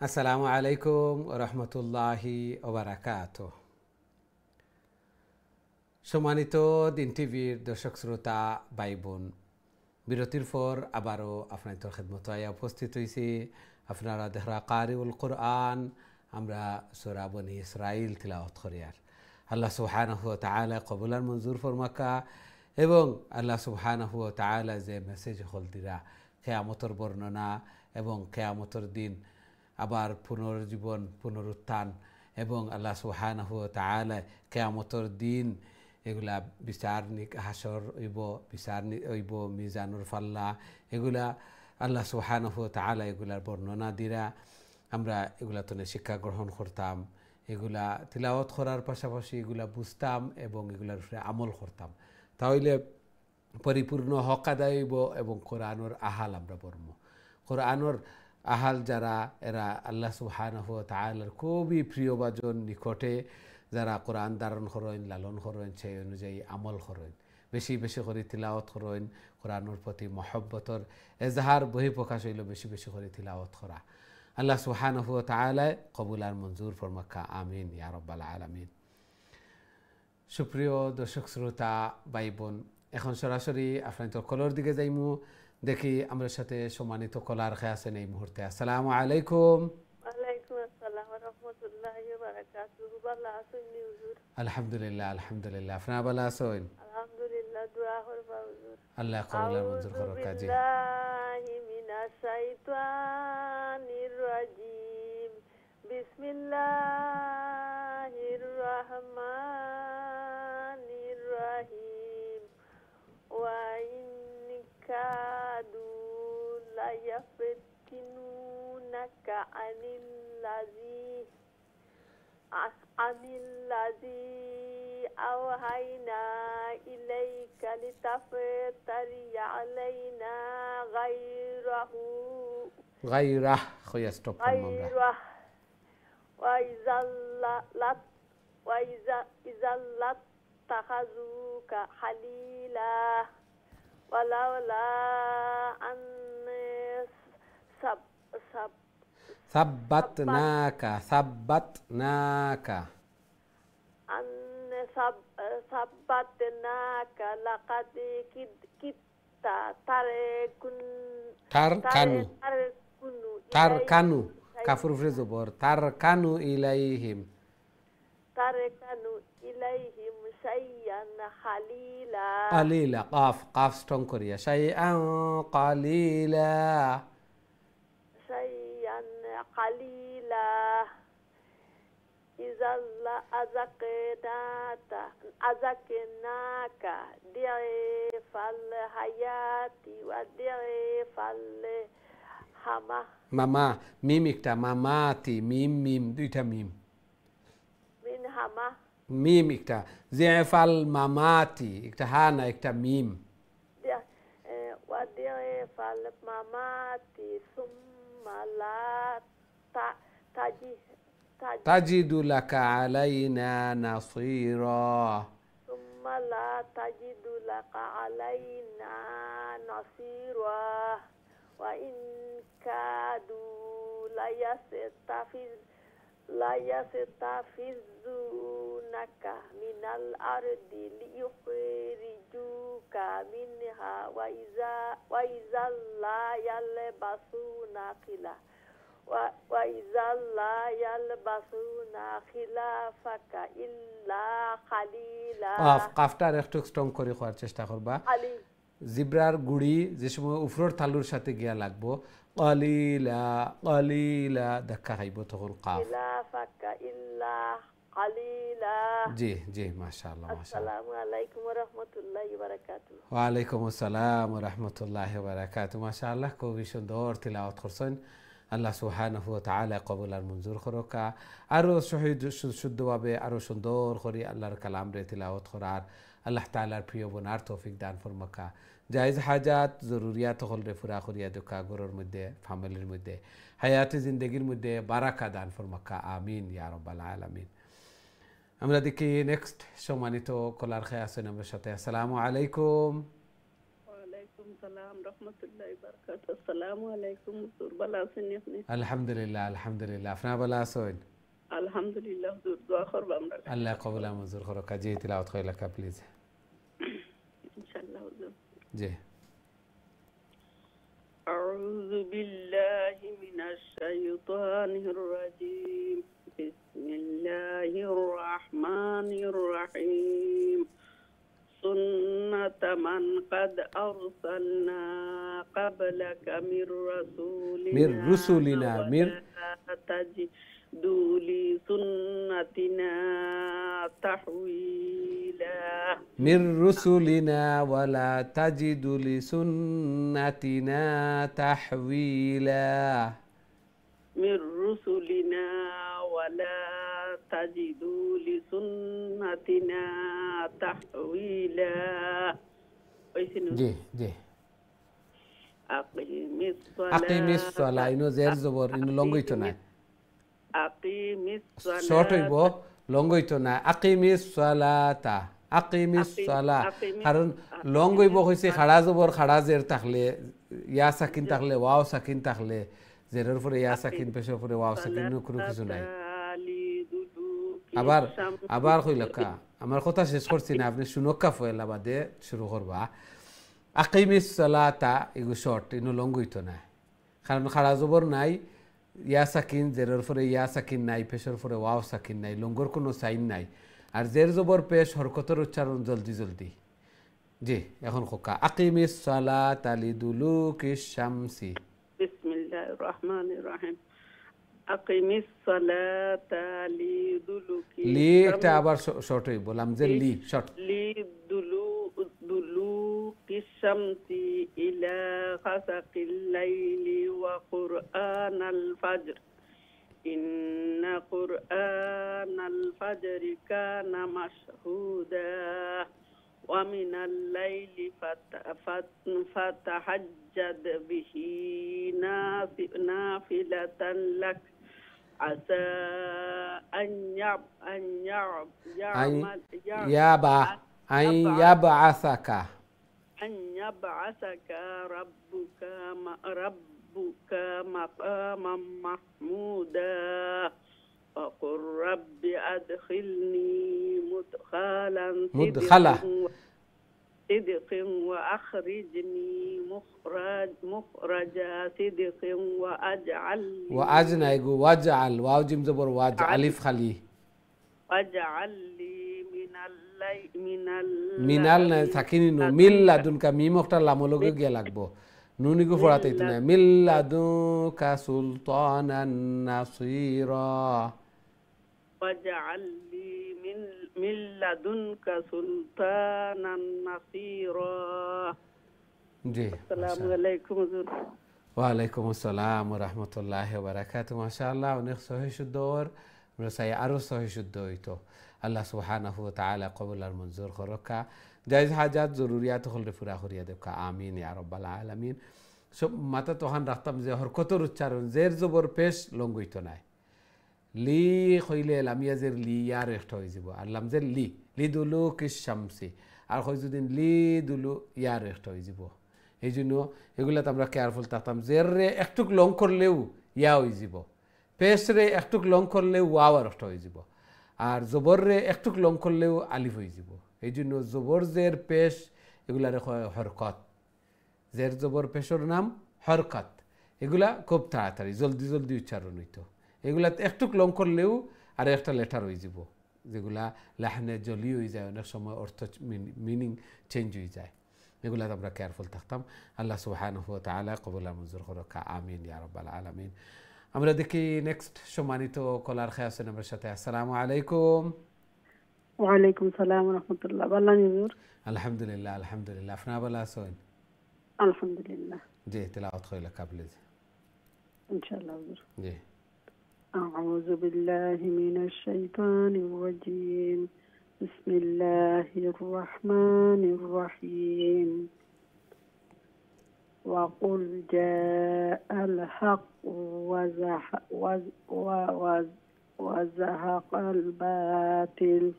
আসসালামু আলাইকুম রহমতুল্লাহি ওয়া বারাকাতুহু। সম্মানিত দিন টিভির দর্শক শ্রোতা ভাই বোন, বিরতির পর আবারও আপনাদের খেদমতে আয়া উপস্থিত হয়েছি। আপনারা দেখরা কারিউল কোরআন, আমরা সূরা বনী ইসরাইল তিলাওয়াত করিয়ার। আল্লাহ সুবহানাহু ওয়া তাআলা কবুল আর মঞ্জুর ফরমাক্কা এবং আল্লাহ সুবহানাহু ওয়া তাআলা যে মেসেজ হল দিরা, কিয়ামতের বর্ণনা এবং কিয়ামতের দিন আবার পুনর্জীবন, পুনরুত্থান এবং আল্লাহ সুবহানাহু ওয়া তাআলা কিয়ামতের দিন এগুলা বিচার হাসর হইব, বিচার হইব, মিজানুর ফাল্লা, এগুলা আল্লাহ সুবহানাহু ওয়া তাআলা এগুলার বর্ণনা দিরা। আমরা এগুলা তো শিক্ষা গ্রহণ করতাম, এগুলা তিলাওয়াত করার পাশাপাশি এগুলা বুঝতাম এবং এগুলার উপরে আমল করতাম। তাহলে পরিপূর্ণ হক আদায় হইব এবং কোরআনের আহাল আমরা পড়ব। কোরআনের আহাল যারা, এরা আল্লাহ সুবহানাহু ওয়া তাআলার খুবই প্রিয়ভাজন, নিকটে যারা কোরআন ধারণ করেন, লালন করেন, সেই অনুযায়ী আমল করেন, বেশি বেশি করে তিলাওয়াত করেন। কোরআনের প্রতি মহব্বতর এজাহার বহিঃপ্রকাশ হইল বেশি বেশি করে তিলাওয়াত করা। আল্লাহ সুবহানাহু ওয়া তাআলা কবুল আর মঞ্জুর ফরমাক্কা, আমিন ইয়া রাব্বাল আলামিন। সুপ্রিয় দর্শক শ্রোতা ভাই বোন, এখন সরাসরি আপনাদের কলর দিকে যাইমু। দেখি আমার সাথে সম্মানিত কলার খেয়ে আছেন এই মুহূর্তে। আসসালামু আলাইকুম। ওয়ালাইকুম আসসালাম ওয়া রাহমাতুল্লাহি ওয়া বারাকাতুহু। ভালো আছেন হুজুর? আলহামদুলিল্লাহ, আলহামদুলিল্লাহ। আপনারা ভালো আছেন? আলহামদুলিল্লাহ। দোয়া দোয়া করবা হুজুর আল্লাহ কবুল আর মঞ্জুর করুক কাজী বিল্লাহি মিনাশ শাইতানির রাজিম বিসমিল্লাহির রহমানির রহিম ওয়া ইন কাদু লা ইয়াফতিনুনাকা আনিল্লাযী আওহাইনা ইলাইকা লিতাফতারি আলাইনা গায়রাহ খয়া স্টপ করব আমরা ইজাল্লাত তাখাজুকা খালিলা ওয়ালাউলা আন সাব্বাতনাকা أن ثبتناك لقد كدت তারকানু কাফুর ফ্রে জবর তারকানু ইলাইহিম শাইয়ান খালিলা কালিলা কাফ স্ট্রং করিয়া শাইআন কালিলা ইজাল্লা আযাকনাকা দিফাল হায়াতি ওয়া দিফাল হামা মামা মিম একটা মামাতি মিম দুইটা মিম মিন হামা মিম একটা দিফাল মামাতি একটা হা না একটা মিম ওয়া দিফাল মামাতি সুম্মা লা তাজিদু লাকা আলাইনা নাসীরা ثم لا تجد لك علينا نصيرا وإن كادوا ليستفزونك من الأرض ليخرجوك منها وإذا لا يلبسون خلافك إلا خليلا কাফটার একটু স্ট্রং করে করার চেষ্টা করবা জিব্রার গুড়ি যে সময় উফরর তালুর সাথে গিয়া লাগবো কালিলা কালিলা ধাক্কা খাইব তখন কাফ خلافك إلا خليلا জি জি মাশাআল্লাহ আসসালামু আলাইকুম ওয়া রাহমাতুল্লাহি ওয়া বারাকাতুহু ওয়া আলাইকুম আসসালাম ওয়া রাহমাতুল্লাহি ওয়া বারাকাতুহু মাশাআল্লাহ খুবই সুন্দর তিলাওয়াত করছেন আল্লাহ সুবহানাহু ওয়া তাআলা কবুল আর মঞ্জুর করুকা আরো শুদ্ধভাবে আরো সুন্দর করে আল্লাহর কালাম রে তিলাওয়াত করার আল্লাহ তাআলার প্রিয় বনার তৌফিক দান ফরমাকা জায়েজ হাজাত জরুরিয়াত হল রে পুরা করিয়া দুকা ঘরের মধ্যে ফ্যামিলির মধ্যে হায়াতে জিন্দেগির মধ্যে বারাকা দান ফরমাকা আমিন ইয়া রাব্বাল আলামিন আমরা দেখি নেক্সট সম্মানিত কলার খায় আছেন আমার সাথে আসসালামু আলাইকুম ওয়ালাইকুম সালাম রাহমাতুল্লাহি ওয়া বারাকাতুহু আসসালামু আলাইকুম হুজুর ভালো আছেন আপনি আলহামদুলিল্লাহ আলহামদুলিল্লাহ আপনারা ভালো আছেন আলহামদুলিল্লাহ হুজুর দোয়া করব আমরা আল্লাহ কবুল আর মঞ্জুর করুক কাজী তিলাওয়াত কইলা কা প্লিজ ইনশাআল্লাহ হুজুর জি আউযু বিল্লাহি মিনাশ শাইতানির রাজীম বিসমিল্লাহির রাহমানির রাহিম সুন্নাতা মান কাদ আরসালনা ক্বাবলাকা মির রুসুলিনা তাজিদু লি সুন্নাতিনা তাহওয়িলা মির রুসুলিনা ওয়ালা তাজিদু লিসুন্নাতিনা তাহওয়িলা মির রুসুলিনা ওয়ালা তাজিদু লিসুন্নাতিনা তাহওয়িলা জি জি আকিমিস সালাহ ইনো জের জবর ইনো লঙ্গইতো না আকিমিস সালাহ শর্ট হইব লঙ্গইতো না আকিমিস সালাতা আকিমিস সালাহ কারণ লং হইব হইছে খাড়া জবর খাড়া জের থাকলে ইয়া সাকিন থাকলে ওয়াও সাকিন থাকলে জেরের পরে ইয়া সাকিন পেশের পরে ওয়াও সাকিন কোনো কিছু নাই আবার কইলকা আমার কথা শেষ করছি না আপনি শুনকা ফয়লা বাদে শুরু করবা আকিমিস সালাতা এগু শর্ট ইনো লং হইতো না কারণ খাড়া জবর নাই ইয়া সাকিন জেরের পরে ইয়া সাকিন নাই পেশের পরে ওয়াও সাকিন নাই লঙ্গর কোনো সাইন নাই আর জের জবর পেশ হরকতের উচ্চারণ জলদি জলদি জি এখন খোকা আকিমিস সালাতা লিদুলুকিশ শামসি بسم الله الرحمن الرحيم أقم الصلاة لدلوك লিটা আবার শর্ট হই বললাম যে লি শর্ট لدلوك الشمس إلى غسق الليل وقرآن الفجر إن قرآن الفجر كان مشهودا ومن الليل فتهجد به نافلة لك عسى أن يبعثك أن يبعثك ربك مقاما محمودا وقل رب أدخلني مدخلا صدق وأخرجني مخرج صدق وأجعل واجعل واو جيم زبر واجعل ألف خلي واجعل لي মিনাল না থাকিনি নো মিল্লাদুনকা মিমকটা লামলগে গিয়া লাগবো নুনিগো পড়াতে ইতনা মিল্লাদুনকা সুলতানান নাসীরা واجعل لي من لدنك سلطانا نصيرا জি السلام عليكم حضور ওয়ালাইকুম আসসালাম ওয়া রাহমাতুল্লাহি ওয়া বারাকাতুহু মাশাআল্লাহ অনেক সহি শুদ্ধ আমরা চাই আরো সহি শুদ্ধ হইতো আল্লাহ সুবহানাহু ওয়া তাআলা কবুল আর মঞ্জুর করকা জায়েজ হাজাত জরুরিয়াত হলরে পুরা করিয়া দেবকা আমিন ইয়া রাব্বাল আলামিন সব মাথা তখন রাখতাম যে হরকতর উচ্চারণ জের জবর পেশ লঙ্গইতো নাই লি কইলে লামিয়াজের লি ইয়ার একটা হয়ে যাব আর লামজের লি দুলু কিস শামসি আর কই যদি লি দুলু ইয়ার একটা হয়ে যাব এই জন্য এগুলাতে আমরা কেয়ারফুল থাকতাম জের রে একটুক লং করলেও ইয়া হয়ে যাব পেশ রে একটুক লং করলেও ওয়াও আর একটা হয়ে যাব আর জবর রে একটুক লং করলেও আলিফ হয়ে যাব এই জন্য জবর জের পেশ এগুলারে হরকত জের জবর পেশর নাম হরকত এগুলা খুব তাড়াতাড়ি জলদি জলদি উচ্চারণ হইতো এগুলাতে একটুক লং করলেও আর একটা লেটার হয়ে যাব যেগুলা লাহনে জলি হয়ে যায় অনেক সময় অর্থ মিনিং চেঞ্জ হয়ে যায় এগুলাতে আমরা কেয়ারফুল থাকতাম আল্লাহ সুবহানাহু ওয়া তাআলা কবুল মঞ্জুর করুকা আমিন ইয়া রাব্বাল আলামিন আমরা দেখি নেক্সট সম্মানিত কলার খেয়ে আছেন আমার সাথে আসসালামু আলাইকুম ওয়ালাইকুম সালাম ওয়া রাহমাতুল্লাহ ভালো হুজুর আলহামদুলিল্লাহ আলহামদুলিল্লাহ আপনি ভালো আছেন আলহামদুলিল্লাহ জি তেলাওয়াত কইলা কাবলে ইনশাআল্লাহ হুজুর জি أعوذ بالله من الشيطان الرجيم بسم الله الرحمن الرحيم وقل جاء الحق وزهق الباطل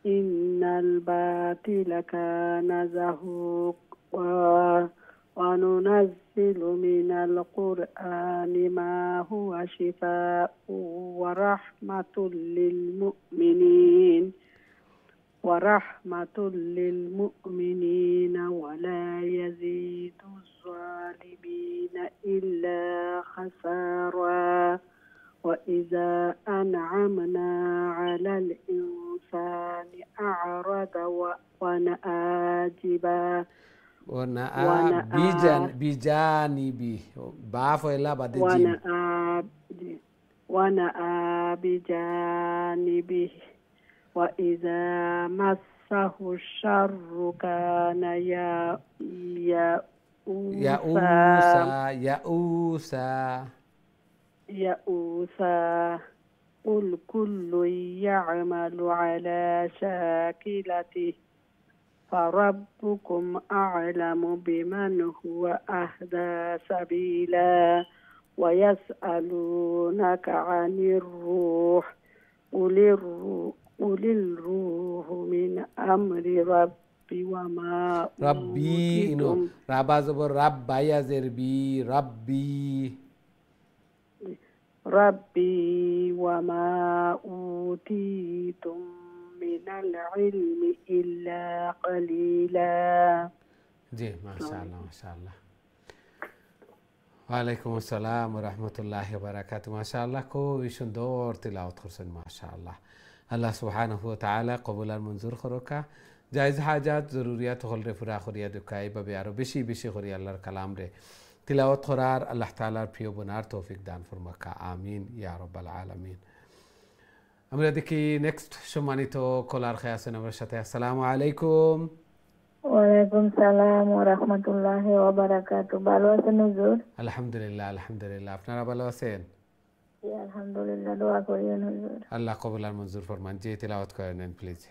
إن الباطل كان زهوقا وننزل من القرآن ما هو شفاء ورحمة للمؤمنين ولا يزيد الظالمين إلا خسارا وإذا أنعمنا على الإنسان أعرض ونأجبا بجانبه باف ولا بعد ونأى بجانبه وإذا مسه الشر كان يئوسا قل كل يعمل على شاكلته فربكم أعلم بمن هو أهدى سبيلا ويسألونك عن الروح قل الروح من أمر ربي وما ربي إنه ربا زبر ربا يزربي ربي وما أوتيتم من العلم إلا قليلا জি মাশাআল্লাহ মাশাআল্লাহ ওয়ালাইকুম আসসালাম ওয়া রাহমাতুল্লাহি ওয়া বারাকাতুহু মাশাআল্লাহ খুবই সুন্দর তিলাওয়াত করছেন মাশাআল্লাহ আল্লাহ সুবহানাহু ওয়া তাআলা কবুল আর মঞ্জুর করুকা জায়েজ হাজাত জরুরিয়াত হলরে পুরা করিয়া দেখা এইভাবে আরও বেশি বেশি করি আল্লাহর কালাম রে তিলাওয়াত করার আল্লাহ তাআলার প্রিয় বোনার তৌফিক দান ফরমাকা আমিন ইয়া রাব্বাল আলামিন। আমরা দেখি নেক্সট সম্মানিত কলার খেয়ে আছেন আমার সাথে। আসসালামু আলাইকুম। ওয়ালাইকুম সালাম ওয়া রাহমাতুল্লাহি ওয়া বারাকাতুহু। ভালো আছেন হুজুর? আলহামদুলিল্লাহ আলহামদুলিল্লাহ, আপনারা ভালো আছেন? জি আলহামদুলিল্লাহ, দোয়া করিয়েন হুজুর। আল্লাহ কবুল আর মঞ্জুর ফরমান। জি তিলাওয়াত করে নেন প্লিজ।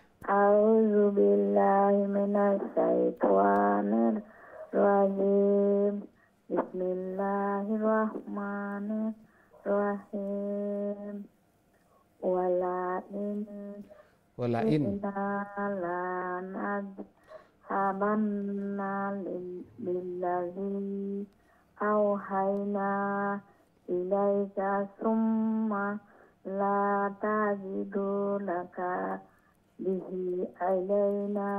আউযু বিল্লাহি মিনাশ শাইতানির রাজিম। বিসমিল্লাহির রহমানির রহিম। ওয়ালা ইন হাবান্না লিল্লাযী আওহাইনা ইলাইকা সুম্মা লা তাজিদু লাকা বিহি আলাইনা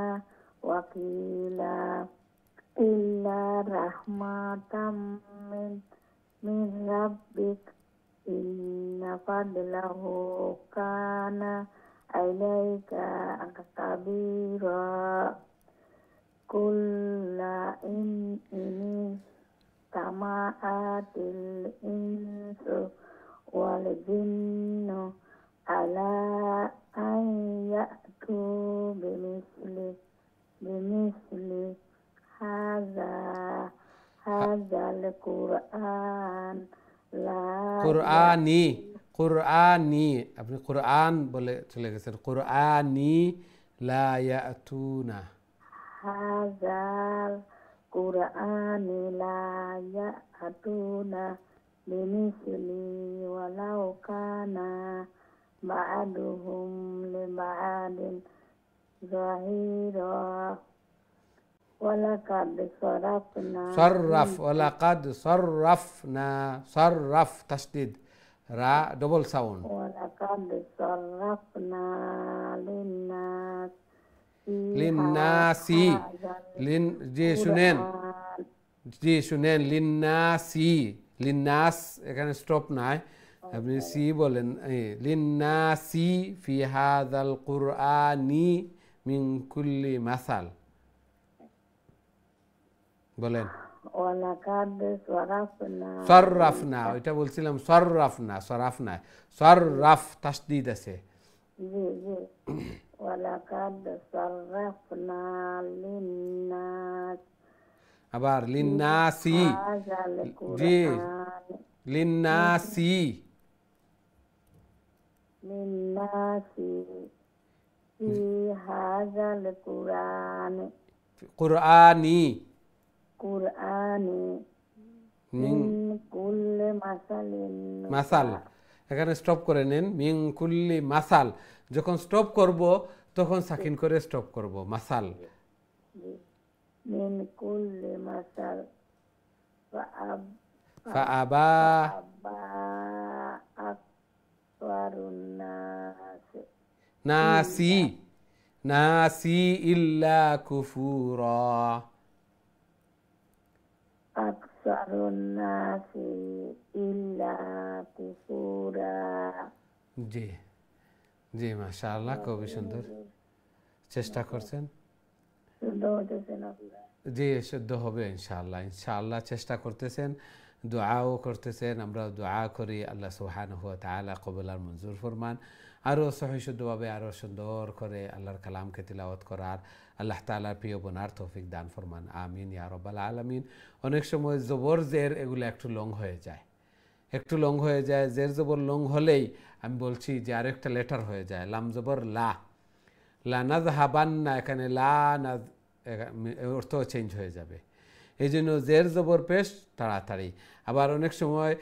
ওয়াকিলা ইল্লা রাহমাতাম মিন রাব্বিক ইন্না ফাদলাহু কানা আলাইকা কাবীরা। কুল্লা ইন্নী তামাআতিল ইনসু ওয়াল জিন্নু আলা আন ইয়াতু বিমিসলি হাযাল কুরআন কুরআনি আপনি কুরআন বলে চলে গেছেন। কুরআনি লা ইয়াতুনা হাযাল কুরআনি লা ইয়াতুনা বিমিসলি ওয়ালাউ কানা বা'দুহুম লিবা'দিন যাহিরা। ওয়ালাকাদ সররাফনা তাসদীদ রা ডবল সাউন্ড। ওয়ালাকাদ সররাফনা লিন্নাসি জি শুনেন লিন্নাস এখানে স্টপ নাই, আপনি সি বলেন। লিন্নাসি ফি হাযাল কুরআনি মিন কুল্লি মাসাল বলেন। সররাফনা ওইটা বলছিলাম, সরাফনা সররাফ তাসদীদ আছে। জি জি। ওয়ালাকাদ সররাফনা লিন্নাস। আবার লিন্নাসি জি লিন্নাসি ফি হাযাল কুরআনি মিন কুল্লি মাসাল। এখানে স্টপ করে নেন। মিন কুল্লি মাসাল, যখন স্টপ করব তখন সাকিন করে স্টপ করব। মাসাল মিন কুল্লি মাসাল ফাআবা আকসারুন নাসি ইল্লা কুফুরা। আকসারুন নাসি ইল্লা কুফুরা। জি জি মাশাআল্লাহ, খুবই সুন্দর চেষ্টা করছেন। জি শুদ্ধ হবে ইনশাআল্লাহ, ইনশাআল্লাহ চেষ্টা করতেছেন, দোয়াও করতেছেন। আমরা দোয়া করি আল্লাহ সুবহানাহু ওয়া তাআলা কবুল আর মঞ্জুর ফরমান। আরও সহি শুদ্ধভাবে আরও সুন্দর করে আল্লাহর কালামকে তিলাওয়াত করার আল্লাহ তাআলার প্রিয় বোনার তৌফিক দান ফরমান আমিন ইয়া রাব্বাল আলামিন। অনেক সময় জবর জের এগুলো একটু লং হয়ে যায়, জের জবর লং হলেই আমি বলছি যে আরেকটা লেটার হয়ে যায়। লাম জবর লা নাযহাবান্না, এখানে লা অর্থ চেঞ্জ হয়ে যাবে। এই জন্য জের জবর পেশ তাড়াতাড়ি। আবার অনেক সময়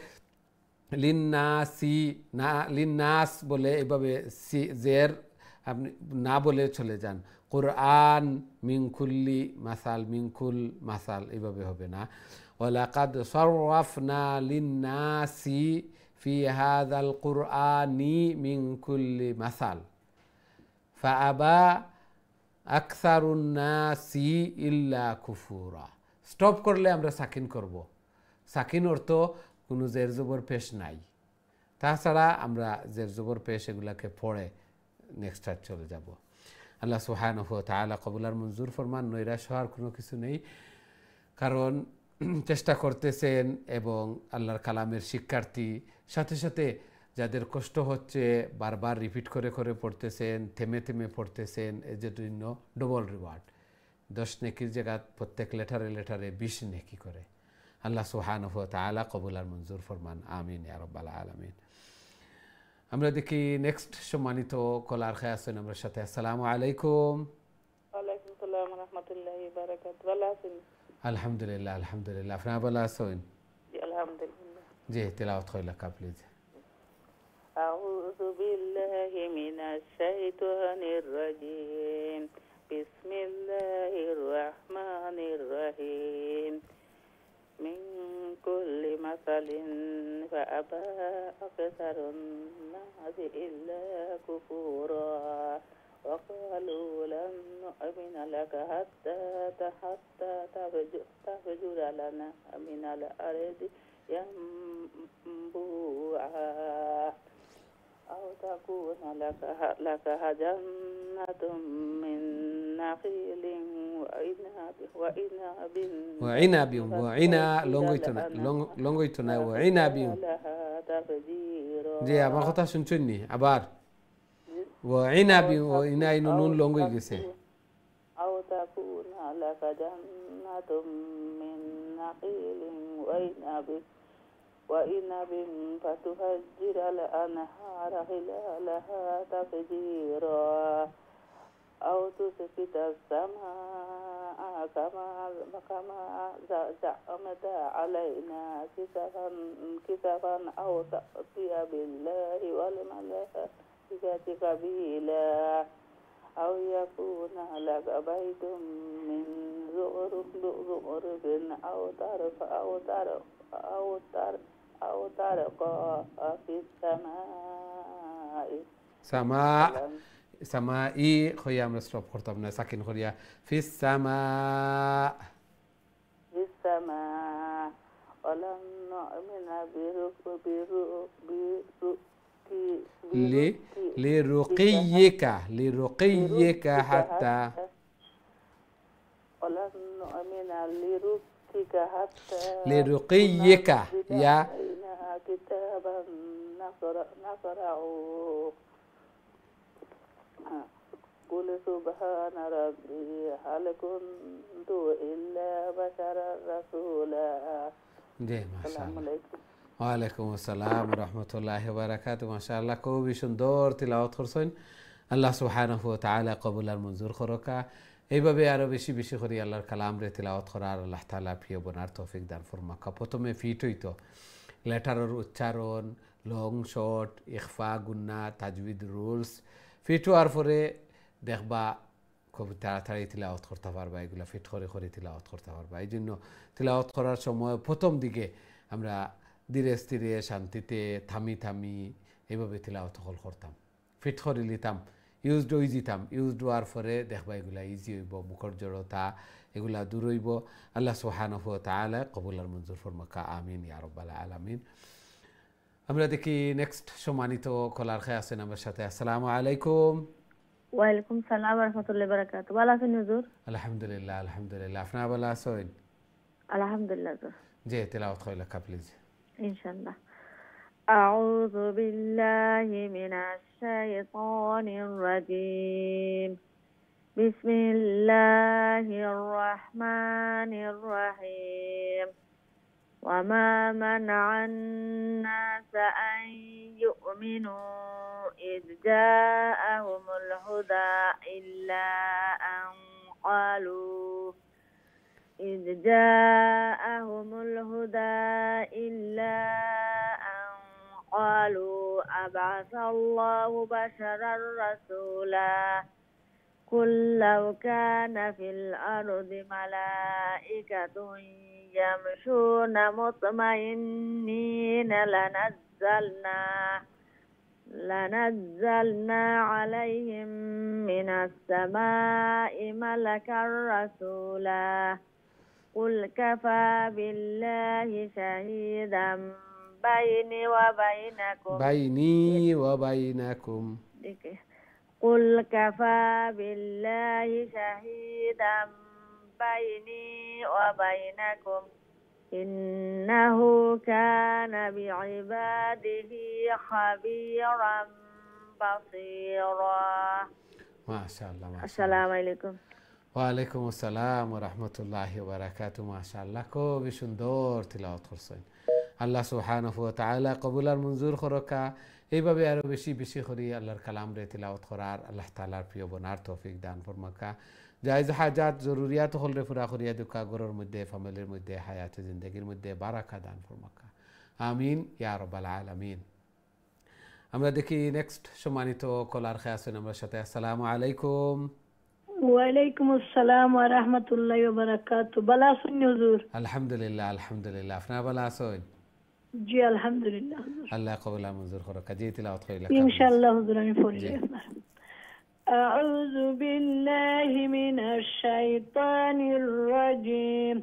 লিন্নাস বলে এভাবে জের আপনি না বলে চলে যান। কুরআন মিনকুল্লি মাসাল, মিনকুল মাসাল এইভাবে হবে না। ওয়ালাকাদ সররাফনা লিন্নাসি ফি হাযাল কুরআনি মিন কুল্লি মাসাল ফাআবা আকসারুন নাসি ইল্লা কুফুরা। স্টপ করলে আমরা সাকিন করব। সাকিন অর্থ কোনো জের জবর পেশ নাই, তাছাড়া আমরা জের জবর পেশ এগুলাকে পড়ে নেক্সট চলে যাব। আল্লাহ সুবহানাহু ওয়া তাআলা কবুল আর মঞ্জুর ফরমান। নৈরাশ হওয়ার কোনো কিছু নেই, কারণ চেষ্টা করতেছেন এবং আল্লাহর কালামের শিক্ষার্থী, সাথে সাথে যাদের কষ্ট হচ্ছে বারবার রিপিট করে করে পড়তেছেন, থেমে থেমে পড়তেছেন, এর জন্য ডবল রিওয়ার্ড। 10 নেকির জায়গা প্রত্যেক লেটারে লেটারে 20 নেকি করে। আল্লাহ সুবহানাহু ওয়া তাআলা কবুল আর মঞ্জুর ফরমান, আমিন ইয়া রাব্বাল আলামিন। আমরা দেখি নেক্সট সম্মানিত কলার খেয়ে আছেন আমার সাথে। আসসালামু আলাইকুম। ওয়ালাইকুম সালাম ওয়া রাহমাতুল্লাহি ওয়া বারাকাতুহু। ভালো আছেন? আলহামদুলিল্লাহ আলহামদুলিল্লাহ, আপনারা ভালো আছেন? জি আলহামদুলিল্লাহ। জি, তেলাওয়াত কইলা কা প্লিজ। আউযু বিল্লাহি মিনাশ শাইতানির রাজীম। বিসমিল্লাহির রাহমানির রাহিম। মিন কুল্লি মাসালিন ফাআবা আকসারুন নাসি ইল্লা কুফুরা ওয়া ক্বালু লান নু'মিনা লাকা হাত্তা তাফজুরা লানা মিনাল আরদি ينبوعا أو تكون لك جنة من نخيل وعنب লঙ্গইতনা وعنب لها تفجيرا জি, আমার কথা শুনছেন নি? আবার وعنب ইনাই নুন লঙ্গই গেছে। أو تكون لك جنة من نخيل وعنب فتفجر الأنهار خلالها تفجيرا أو تسقط السماء كما زعمت علينا كسفا أو تأتي بالله والملائكة قبيلا أو يكون لك بيت من زخرف أو ترقى في السماء সামাই খইয়া আমরা স্টপ করতাম না, সাকিন করিয়া ফিস সামা ولن نؤمن لرقيك حتى ولن نؤمن لرقيك حتى لرقيك يا كتابا نقرأه قل سبحان ربي هل كنت إلا بشرا رسولا জি মাশাআল্লাহ। ওয়ালাইকুম আসসালাম রহমতুল্লাহি ওয়া বারাকাতুহু। মাশাআল্লাহ, খুবই সুন্দর তিলাওয়াত করছেন। আল্লাহ সুবহানাহু ওয়া তাআলা কবুল আর মঞ্জুর করকা। এইভাবে আরো বেশি বেশি করে আল্লাহর কালাম রে তিলাওয়াত করার আল্লাহ তাআলা প্রিয় বনার তৌফিক দান ফরমাকা। প্রথমে ফিট হইতো লেটারের উচ্চারণ, লং শর্ট, ইখফা, গুন্না, তাজবিদ রুলস ফিট হওয়ার পরে দেখবা খুব তাড়াতাড়ি তিলাওয়াত করতে পারবা, এগুলো ফিট করে করে তিলাওয়াত করতে পারবা। এই জন্য তিলাওয়াত করার সময় প্রথম দিকে আমরা ধীরে স্থিরে শান্তিতে থামি থামি এইভাবে তিলাওয়াত করতাম, ফিট করে নিতাম, ইউজড হয়ে যেতাম। ইউজড হওয়ার পরে দেখবা এগুলা ইজি হইব, মুখর জড়তা এগুলা দূর হইব। আল্লাহ সুবহানাহু ওয়া তাআলা কবুল আর মঞ্জুর ফরমাকা, আমিন ইয়া রাব্বাল আলামিন। আমরা দেখি নেক্সট সম্মানিত কলার খেয়ে আছেন আমার সাথে। আসসালামু আলাইকুম। ওয়ালাইকুম সালাম ওয়া রাহমাতুল্লাহি ওয়া বারাকাতুহু। ভালো আছেন হুজুর? আলহামদুলিল্লাহ আলহামদুলিল্লাহ, আপনারা ভালো আছেন? আলহামদুলিল্লাহ হুজুর। জি, তেলাওয়াত কইলা কা প্লিজ। ইনশাআল্লাহ। আউযু বিল্লাহি মিনাশ শাইতানির রাজীম। বিসমিল্লাহির রাহমানির রাহিম। وما منع الناس أن يؤمنوا إذ جاءهم الهدى إلا أن قالوا أبعث الله بشرا رسولا قل لو كان في الأرض ملائكة يمشون مطمئنين لنزلنا عليهم من السماء ملكا رسولا قل كفى بالله شهيدا بيني وبينكم قل كفى بالله شهيدا بيني وبينكم إنه كان بعباده خبيرا بصيرا. ما شاء الله ما شاء الله. السلام عليكم. ওয়ালাইকুম আসসালাম ওয়া রাহমাতুল্লাহি ওয়া বারাকাতুহু। মাশাআল্লাহ খুবই সুন্দর তিলাওয়াত করছেন। আল্লাহ সুবহানাহু ওয়া তাআলা কবুল আর মঞ্জুর করকা। এইভাবে আরো বেশি বেশি করে আল্লাহর কালাম রে তিলাওয়াত করার আল্লাহ তাআলার প্রিয় বনার তৌফিক দান ফরমাকা। জায়েজ হাজাত জরুরিয়াত হল রে পুরা করিয়া দুকা ঘরের মধ্যে ফ্যামিলির মধ্যে হায়াতে জিন্দেগির মধ্যে বারাকা দান ফরমাকা। আমিন ইয়া রাব্বাল আলামিন। আমরা দেখি নেক্সট সম্মানিত কলার খেয়ে আছেন আমার সাথে। আসসালামু আলাইকুম। ওয়ালাইকুম আসসালাম ওয়া রাহমাতুল্লাহি ওয়া বারাকাতুহু। ভালো আছেন হুজুর? আলহামদুলিল্লাহ আলহামদুলিল্লাহ। আপনারা ভালো আছেন? জি আলহামদুলিল্লাহ হুজুর। আল্লাহ কবুল মঞ্জুর করুক। জি তিলাওয়াত কইলা ইনশাআল্লাহ হুজুর আমি পড়ি আপনার। আউযু বিল্লাহি মিনাশ শাইতানির রাজীম।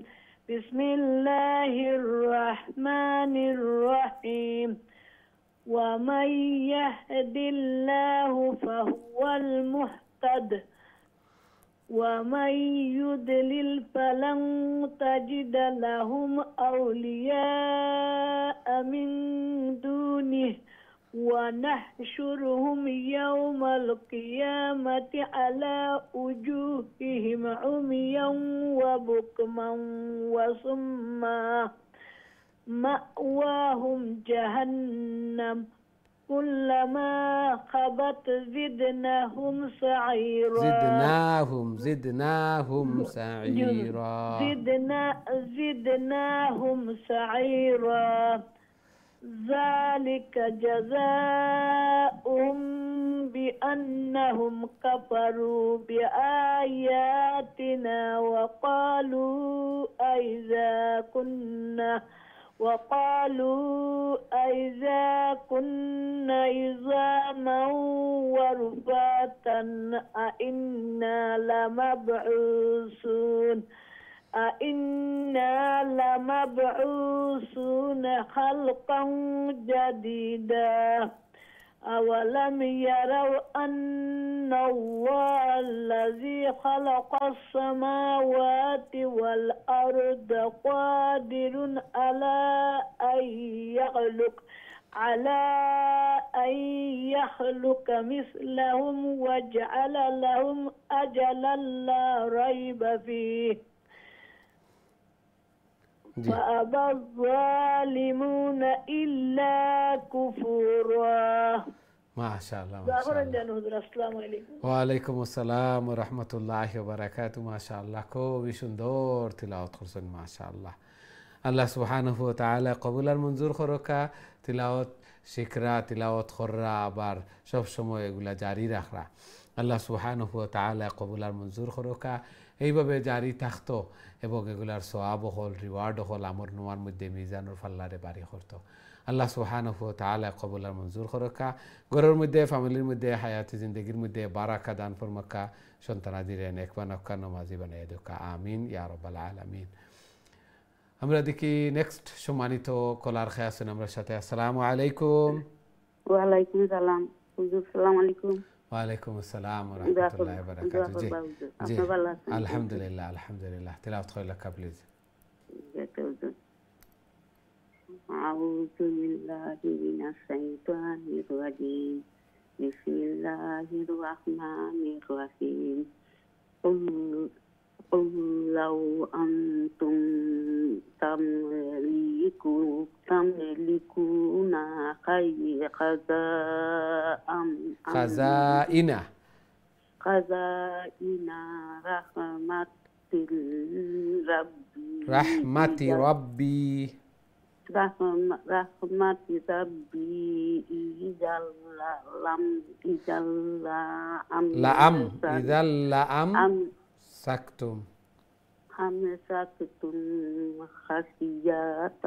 বিসমিল্লাহির রাহমানির রাহিম। ওয়া মান ইয়াহদিল্লাহু ফাহুয়াল মুহতাদ ومن يضلل فلن تجد لهم أولياء من دونه ونحشرهم يوم القيامة على وجوههم عميا وبكما وصما مأواهم جهنم كلما خبت زدناهم سعيرا. زدناهم سعيرا. زدناهم سعيرا. ذلك جزاؤهم بأنهم كفروا بآياتنا وقالوا أئذا كنا عظاما ورفاتا أئنا لمبعوثون خلقا جديدا. أولم يروا أن الله الذي خلق السماوات والأرض قادر على أن يخلق مثلهم وجعل لهم أجلا لا ريب فيه فأبى الظالمون إلا كفورا. ما شاء الله ما شاء الله. السلام عليكم. ওয়ালাইকুম আসসালাম ওয়া রাহমাতুল্লাহি ওয়া বারাকাতুহু। মাশাআল্লাহ খুবই সুন্দর তিলাওয়াত করছেন মাশাআল্লাহ। আল্লাহ সুবহানাহু ওয়া তাআলা কবুল আর মঞ্জুর করকা। তিলাওয়াত শিখরা তিলাওয়াত কররা আবার সব সময় এগুলা জারি রাখরা আল্লাহ সুবহানাহু ওয়া তাআলা কবুল আর মঞ্জুর করকা। এইভাবে জারি থাকতো এবং এগুলার সওয়াব হল রিওয়ার্ড হল আমর নোয়ার মধ্যে মিজানুর ফাল্লারে বাড়ি করতো। আল্লাহ সুবহানাহু ওয়া তাআলা কবুল আর মঞ্জুর করকা। ঘরের মধ্যে ফ্যামিলির মধ্যে হায়াতে জিন্দেগির মধ্যে বারাকা দান ফরমাকা। সন্তানাদিরে নেক বানাকা নমাজি বানাইয়া দেকা। আমিন ইয়া রাব্বাল আলামিন। আমরা দেখি নেক্সট সম্মানিত কলার খেয়ে আছেন আমার সাথে। আসসালামু আলাইকুম। ওয়ালাইকুম সালাম হুজুর। আসসালামু আলাইকুম। ওয়ালাইকুম আসসালাম ওয়া রাহমাতুল্লাহি ওয়া বারাকাতুহু। জি আলহামদুলিল্লাহ আলহামদুলিল্লাহ। তিলাওয়াত কইলা প্লিজ। আউযু বিল্লাহি মিনাশ শাইতানির রাজীম। বিসমিল্লাহির রাহমানির রাহিম। قل لو أنتم تملكون خزائن رحمة ربي إذا لأم سكتم خشية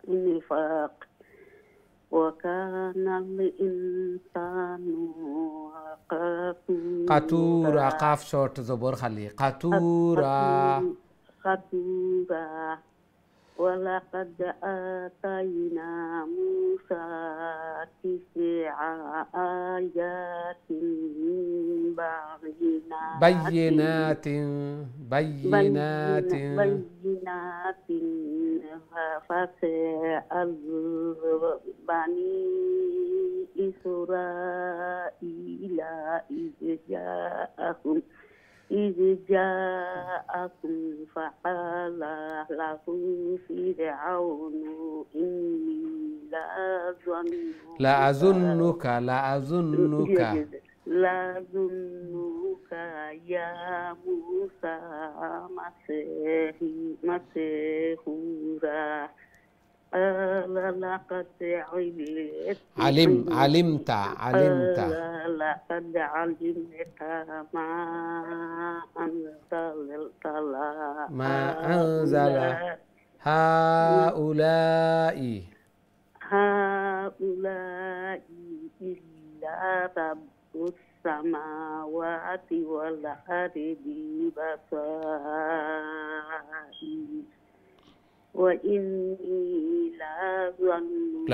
الإنفاق وكان الإنسان قطورا. قاف شورت زبر خلي قطورا. ولقد آتينا موسى 9 آيات بينات بينات بينات فاسأل بني إسرائيل إذ جاءهم فقال له فرعون إني لأظنك يا موسى مسحورا قال لقد علمت لقد علمت ما أنزل هؤلاء إلا رب السماوات والأرض بصائر وإني لأظنك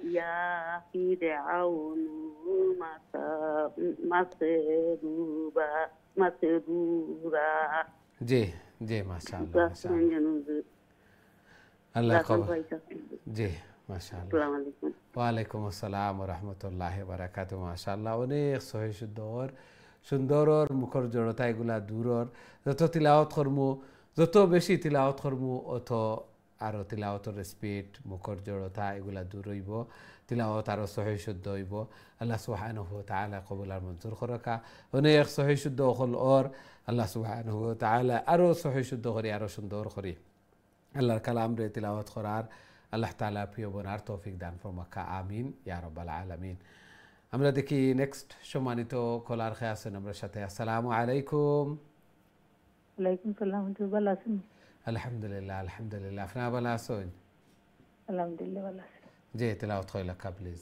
يا فرعون مسرورا जी माशाल्लाह अल्लाह कबूल जी माशाल्लाह वालेकुम अस्सलाम व रहमतुल्लाहि व बाराकातुहू माशाल्लाह অনেক সহি সুন্দর মুখর জড়তা এগুলা দূরর যত তিলাওয়াত করমু যত বেশি তিলাওয়াত করমু অত আরো তিলাওয়াতের স্পিড মুখর জড়তা এগুলা দূর হইব তিলাওয়াত আরো সহি শুদ্ধ হইব আল্লাহ সুবহানাহু ওয়া তাআলা কবুল আর মঞ্জুর করকা অনেক সহি শুদ্ধ হল ওর আল্লাহ সুবহানাহু ওয়া তাআলা আরো সহি শুদ্ধ করি আরো সুন্দর করি আল্লাহর কালাম রে তিলাওয়াত করার আল্লাহ তাআলা প্রিয় বোনার তৌফিক দান ফরমাকা আমিন ইয়া রাব্বাল আলামিন আমরা দেখি নেক্সট সম্মানিত কলার খেয়ে আছেন আমরা সাথে আসসালামু আলাইকুম ওয়ালাইকুম সালাম ভালো আছেন আলহামদুলিল্লাহ আপনারা ভালো আছেন আলহামদুলিল্লাহ ভালো আছি জি তেলাওয়াত কইলা প্লিজ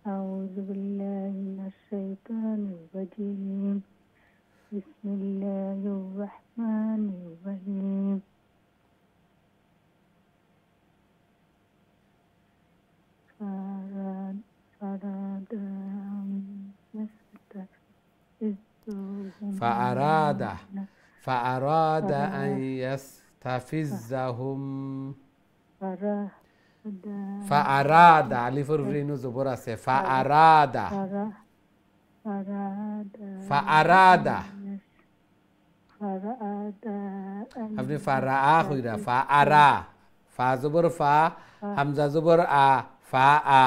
আউযু বিল্লাহি মিনাশ শাইতানির রাজীম বিসমিল্লাহির রাহমানির রাহিম فأراد أن يستفزهم فأراد ألف الرين زبر আছে فأراد আপনি ফারা কইরা ফাআরা ফা জবর ফা হামজা জবর আ ফা আ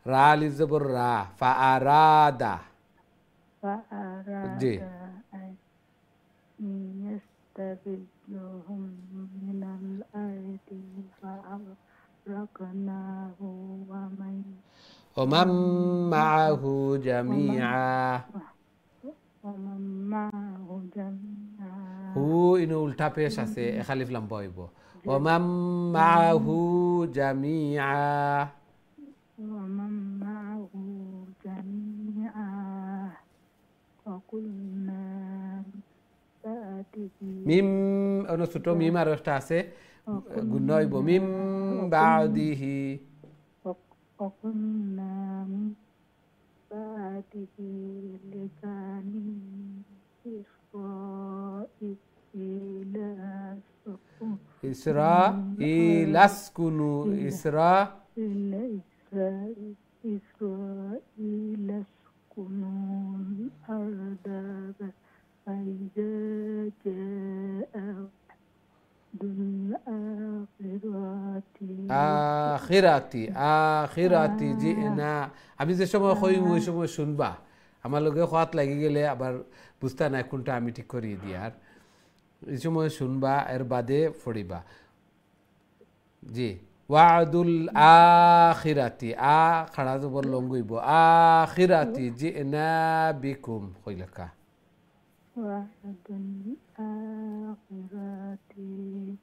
রা আলিফ জবর রা ফাআরাদা জি يستفزهم من الأرض فأغرقناه ومن معه جميعا هو إنه উল্টা পেশ আছে খালিফ লম্বা হইব ومن معه جميعا মিম অন্য ছোট মিম আর একটা আছে গুণ হইব মিম বাদিহি إسرائيل اسكنوا الأرض فإذا جاء আখিরাতি জিনা আমি যে সময় কইম ওই সময় শুনবা আমার লগে হাত লাগি গেলে আবার বুঝতা না কোনটা আমি ঠিক করিয়ে দিই আর এই সময় শুনবা এর বাদে পড়িবা জি ওয়াদুল আখিরাতি আ খাড়া জবর লঙ্গইব আখিরাতি জিনা বিকুম কইলাকা وعد الآخرة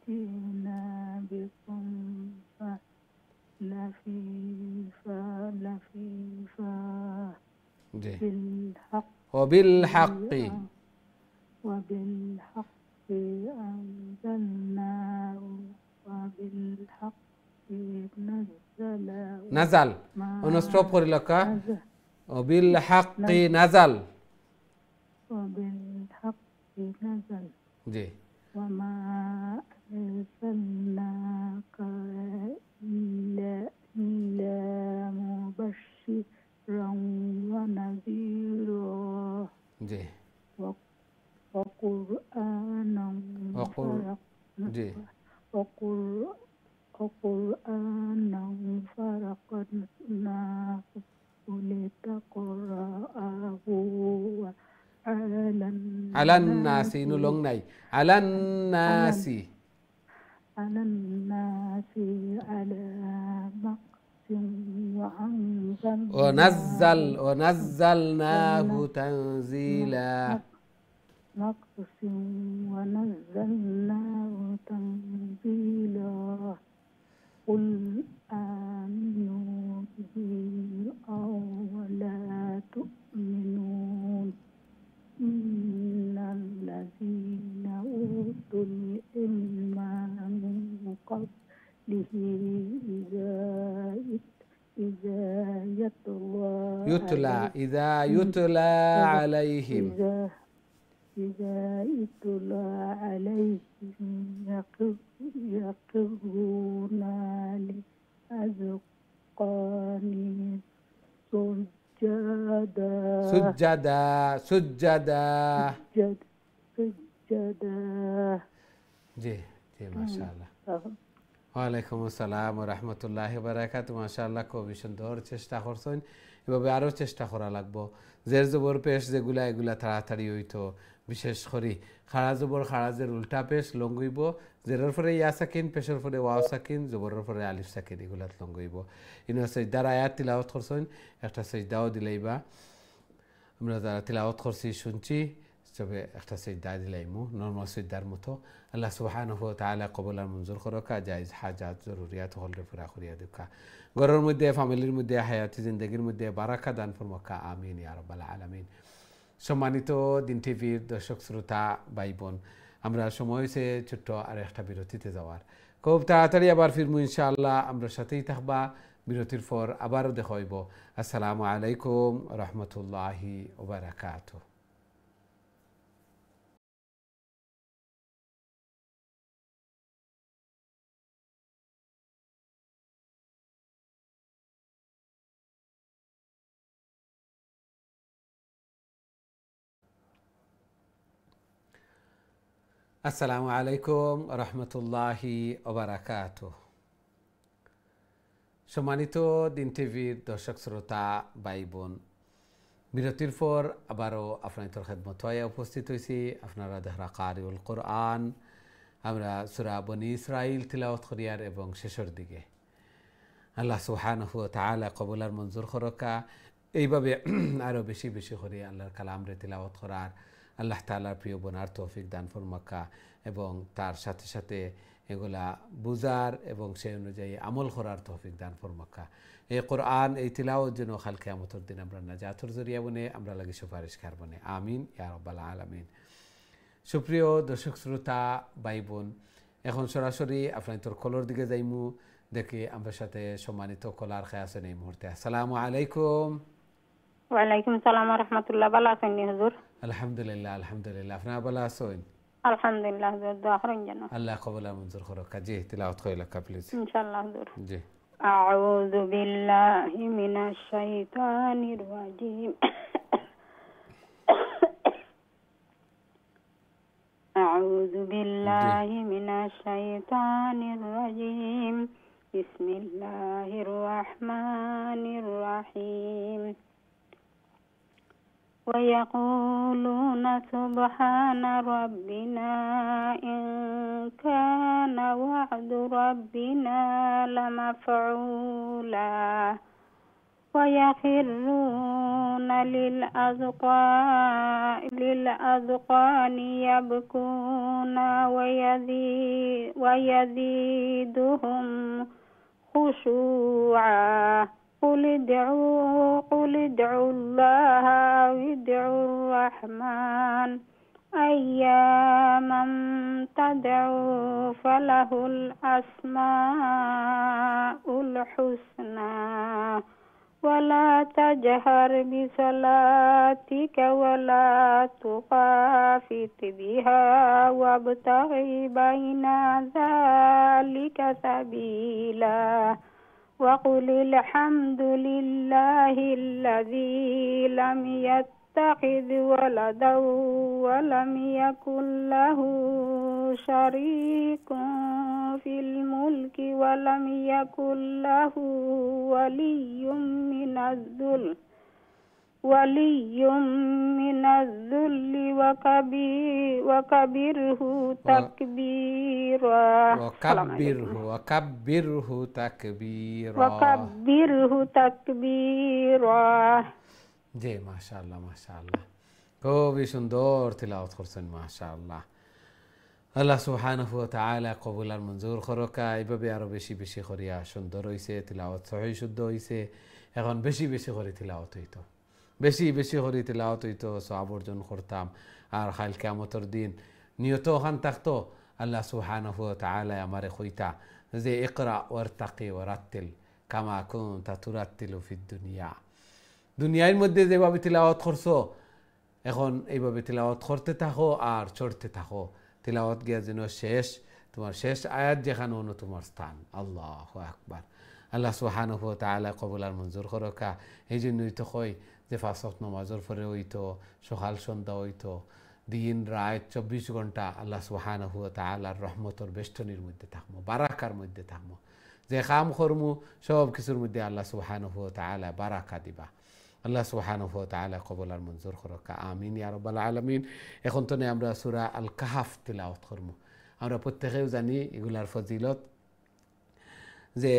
جئنا بكم لفيفا জি بالحق وبالحق وبالحق أنزلناه وبالحق نزل ونستوب لك وبالحق نزل وبالحق نزل জি وما أرسلناك إلا مبشرا ونذيرا জি وقرآنا জি وقرآنا فرقناه لتقرأه على الناس نلون ناي على الناس على الناس على مقت ونزلناه تنزيلا مقت ونزلناه تنزيلا قل آمنوا به أو لا تؤمنون إن الذين أوتوا العلم من قبله إذا يتلى عليهم إذا يتلى عليهم يخرون للأذقان سجدا জি জি মাশাআল্লাহ ওয়ালাইকুম আসসালাম ওয়া রাহমাতুল্লাহি ওয়া বারাকাতুহু মাশাআল্লাহ খুবই সুন্দর চেষ্টা করছেন এভাবে আরো চেষ্টা করা লাগবো জের জবর পেশ যেগুলা এগুলা তাড়াতাড়ি হইতো বিশেষ করে খাড়া জবর খাড়াজের উল্টা পেশ লঙ্গইব জেরের পরে ইয়া সাকিন পেশের পরে ওয়াও সাকিন জবরের পরে আলিফ সাকিন এগুলা লঙ্গইব ইনো সাজদার আয়াত তিলাওয়াত করছেন একটা সাজদাও দিলাইবা আমরা যারা তিলাওয়াত করছি শুনছি তবে একটা সাজদা দিলাইমু নরমাল সাজদার মতো আল্লাহ সুবহানাহু ওয়া তাআলা কবুল আর মঞ্জুর করুকা জায়েজ হাজাত জরুরিয়াত হলরে পুরা করিয়া দিকা ঘরের মধ্যে ফ্যামিলির মধ্যে হায়াতি জিন্দেগির মধ্যে বারাকা দান ফরমাকা আমিন ইয়া রাব্বাল আলামিন সম্মানিত দিন টিভির দর্শক শ্রোতা ভাই বোন আমরা সময় হয়েছে ছোট্ট আর একটা বিরতিতে যাওয়ার খুব তাড়াতাড়ি আবার ফিরবো ইনশাআল্লাহ আমরা সাথেই থাকবা বিরতির পর আবারও দেখা হইব আসসালামু আলাইকুম রহমতুল্লাহি ওয়া বারাকাতুহু আসসালামু আলাইকুম রহমতুল্লাহি ওয়া বারাকাতুহু সম্মানিত দিন টিভির দর্শক শ্রোতা ভাই বোন বিরতির পর আবারও আপনাদের খেদমত হয়ে উপস্থিত হয়েছি আপনারা দেখরা কারিউল কোরআন আমরা সূরা বনী ইসরাইল তিলাওয়াত করিয়ার এবং শেষের দিকে আল্লাহ সুবহানাহু ওয়া তাআলা কবুল আর মঞ্জুর করকা এইভাবে আরও বেশি বেশি করে আল্লাহর কালামরে তিলাওয়াত করার আল্লাহ তাআলার প্রিয় বোনার তৌফিক দান ফরমাকা এবং তার সাথে সাথে এগুলা বুজার এবং সেই অনুযায়ী আমল করার তৌফিক দান ফরমাকা এই কোরআন এই তিলাওয়াত যেন কাল কিয়ামতের দিন আমরা নাজাতের জরিয়া বনে আমরা লাগি সুপারিশকার বনে আমিন ইয়া রাব্বাল আলামিন সুপ্রিয় দর্শক শ্রোতা ভাই বোন এখন সরাসরি আপনাদের কলর দিকে যাইমু দেখি আমার সাথে সম্মানিত কলার খেয়ে আছেন এই মুহূর্তে আসসালামু আলাইকুম ওয়ালাইকুম সালাম ওয়া রাহমাতুল্লাহ ভালো আছেন হুজুর আলহামদুলিল্লাহ আলহামদুলিল্লাহ আপনারা ভালো আছেন আলহামদুলিল্লাহ হুজুর দোয়া করেন যেন আল্লাহ কবুল আর মঞ্জুর করুক জি তিলাওয়াত কইলা প্লিজ ইনশাআল্লাহ হুজুর জি আউযু বিল্লাহি মিনাশ শাইতানির রাজীম আউযু বিল্লাহি মিনাশ শাইতানির রাজীম বিসমিল্লাহির রহমানির রহিম ويقولون سبحان ربنا إن كان وعد ربنا لمفعولا ويخرون للأذقان يبكون ويزيدهم خشوعا قل ادعوا الله أو ادعوا الرحمن أياما تدعوا فله الأسماء الحسنى ولا تجهر بصلاتك ولا تخافت بها وابتغ بين ذلك سبيلا وقل الحمد لله الذي لم يتخذ ولدا ولم يكن له شريك في الملك ولم يكن له ولي من الذل وكبره تكبيرا وكبره تكبيرا জি মাশাআল্লাহ মাশাআল্লাহ খুবই সুন্দর তিলাওয়াত করছেন মাশাআল্লাহ আল্লাহ সুবহানাহু ওয়া তাআলা কবুল আর মঞ্জুর করুকা এইভাবে আরো বেশি বেশি করিয়া সুন্দর হইছে তিলাওয়াত সহি শুদ্ধ হইছে এখন বেশি বেশি করে তিলাওয়াত হইতো বেশি বেশি করে তিলাওয়াত হইতো সওয়াব অর্জন করতাম আর কাল কিয়ামতের দিন নিয়ত ওখান থাকতো আল্লাহ সুবহানাহু ওয়া তাআলা আমারে কইতা যে ইকরা ওয়ারতাকি ওয়ারাত্তিল কামা কুনতা তুরাত্তিলু ফিদ দুনিয়া দুনিয়ার মধ্যে যেভাবে তিলাওয়াত করছো এখন এইভাবে তিলাওয়াত করতে থাকো আর চড়তে থাকো তিলাওয়াত গিয়া যেন শেষ তোমার শেষ আয়াত যেখানে হলো তোমার স্থান আল্লাহু আকবার আল্লাহ সুবহানাহু ওয়া তাআলা কবুল আর মঞ্জুর করুকা এই জন্যই তো কই যে পাঁচ ওয়াক্ত নামাজের পরে হইতো সকাল সন্ধ্যা হইতো দিন রাত 24 ঘন্টা আল্লাহ সুবহানাহু ওয়া তাআলার রহমতের বেষ্টনীর মধ্যে থাকবো বারাকার মধ্যে থাকবো যে কাম করমু সব কিছুর মধ্যে আল্লাহ সুবহানাহু ওয়া তাআলা বারাকা দিবা আল্লাহ সুবহানাহু ওয়া তাআলা কবুল আর মঞ্জুর করুকা আমিন ইয়া রাব্বাল আলামিন এখন তো আমরা সূরা আল কাহফ তিলাওয়াত করব আমরা প্রত্যেকেই জানি এগুলার ফজিলত যে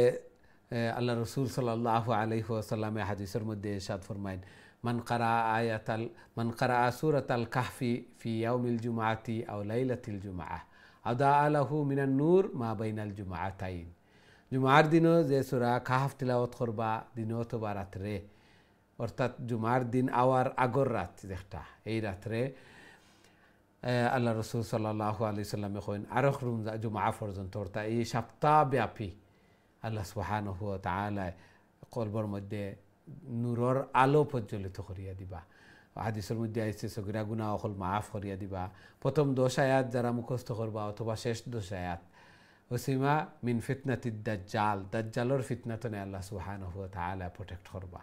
আল্লাহ রাসূল সাল্লাল্লাহু আলাইহি ওয়াসাল্লামে হাদিসের মধ্যে ইরশাদ ফরমায়েন মান কারা সূরাতাল কাহফি ফি ইয়াউমিল জুমআতি আও লাইলাতিল জুমআহ আদা লাহু মিনান নূর মা বাইনাল জুমআতাইন জুমআর দিনও যে সূরা কাহফ তিলাওয়াত করবা দিনও অথবা রাত্রে অর্থাৎ জুমার দিন আওয়ার আগর রাত যেটা এই রাত্রে আল্লাহ রসুল সাল্লাল্লাহু আলাইহি সাল্লামে কইন আরো জুমা পর্যন্ত অর্থাৎ এই সপ্তাহব্যাপী আল্লাহ সুবহানাহু ওয়া তাআলা কলবর মধ্যে নূরের আলো প্রজ্বলিত করিয়া দিবা হাদিসের মধ্যে আইছে সগীরা গুনাহ অকল মাফ করিয়া দিবা প্রথম 10 আয়াত যারা মুখস্থ করবা অথবা শেষ 10 আয়াত ওসিমা মিন ফিতনাতিদ দাজ্জাল দাজ্জালের ফিতনাতনে আল্লাহ সুবহানাহু ওয়া তাআলা প্রোটেক্ট করবা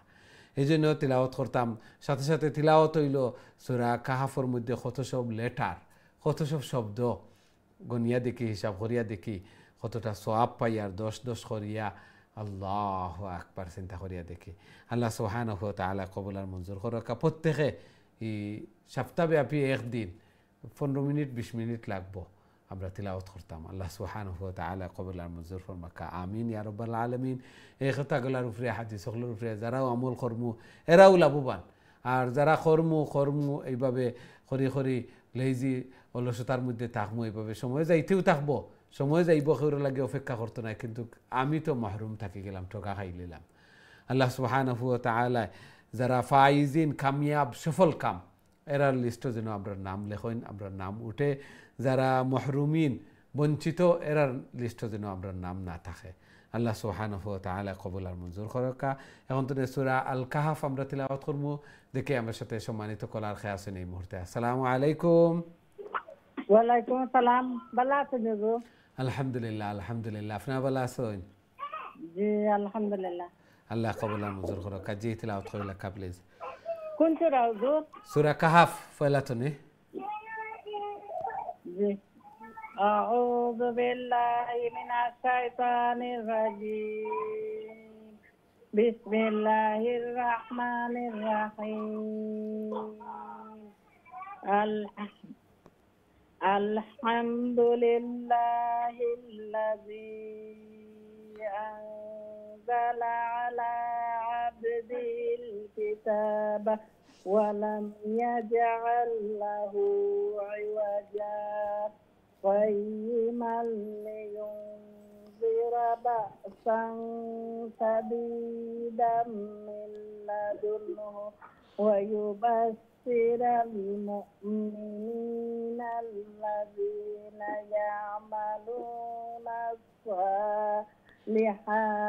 এই জন্য তিলাওয়াত করতাম সাথে সাথে তিলাওয়াত হইল সূরা কাহফের মধ্যে কত সব লেটার কত সব শব্দ গনিয়া দেখি হিসাব করিয়া দেখি কতটা সওয়াব পাই আর 10 করিয়া আল্লাহু আকবার চিন্তা করিয়া দেখি আল্লাহ সুবহানাহু ওয়া তাআলা কবুল আর মঞ্জুর করুকা প্রত্যেকে এই সপ্তাহব্যাপী একদিন 15 মিনিট 20 মিনিট লাগবো আমরা তিলাওয়াত করতাম আল্লাহ সুবহানাহু ওয়া তাআলা কবুল আর মঞ্জুর ফরমাকা আমিন ইয়া রাব্বাল আলামিন এই কথাগুলোর উপরে হাদিসগুলোর উপরে যারাও আমল করমু এরাও লাভবান আর যারা কর্মু এইভাবে খরি লেজি অলসতার মধ্যে থাকবো এইভাবে সময় যাইতেও থাকবো সময় যাইব কেউর লাগে অপেক্ষা করতো না কিন্তু আমি তো মাহরুম থাকি গেলাম ঠকা খাই নিলাম আল্লাহ সুবহানাহু ওয়া তাআলা যারা ফাইজিন কামিয়াব সফল কাম এরার লিস্টও যেন আমরা নাম লেখেন আমরা নাম উঠে যারা মাহরুমিন বঞ্চিত এরার লিস্টও যেন আমরা নাম না থাকে আল্লাহ সুবহানাহু ওয়া তাআলা কবুল আর মঞ্জুর করুকা এখন তো সূরা আল কাহফ আমরা তিলাওয়াত করব দেখে আমার সাথে সম্মানিত কলার খেয়ে আছেন এই মুহূর্তে আসসালামু আলাইকুম ওয়া আলাইকুম আসসালাম ভালো আছেন গো আলহামদুলিল্লাহ আলহামদুলিল্লাহ আপনি ভালো আছেন জি আলহামদুলিল্লাহ আল্লাহ কবুল আর মঞ্জুর করুকা জি তিলাওয়াত করিলা কা প্লিজ কোন সূরা গো সূরা কাহফ ফলাতনে জি أعوذ بالله من الشيطان الرجيم بسم الله الرحمن الرحيم الحمد لله الذي أنزل على عبده الكتاب ولم يجعل له عوجا قيما لينذر بأسا شديدا من لدنه ويبشر المؤمنين الذين يعملون الصالحات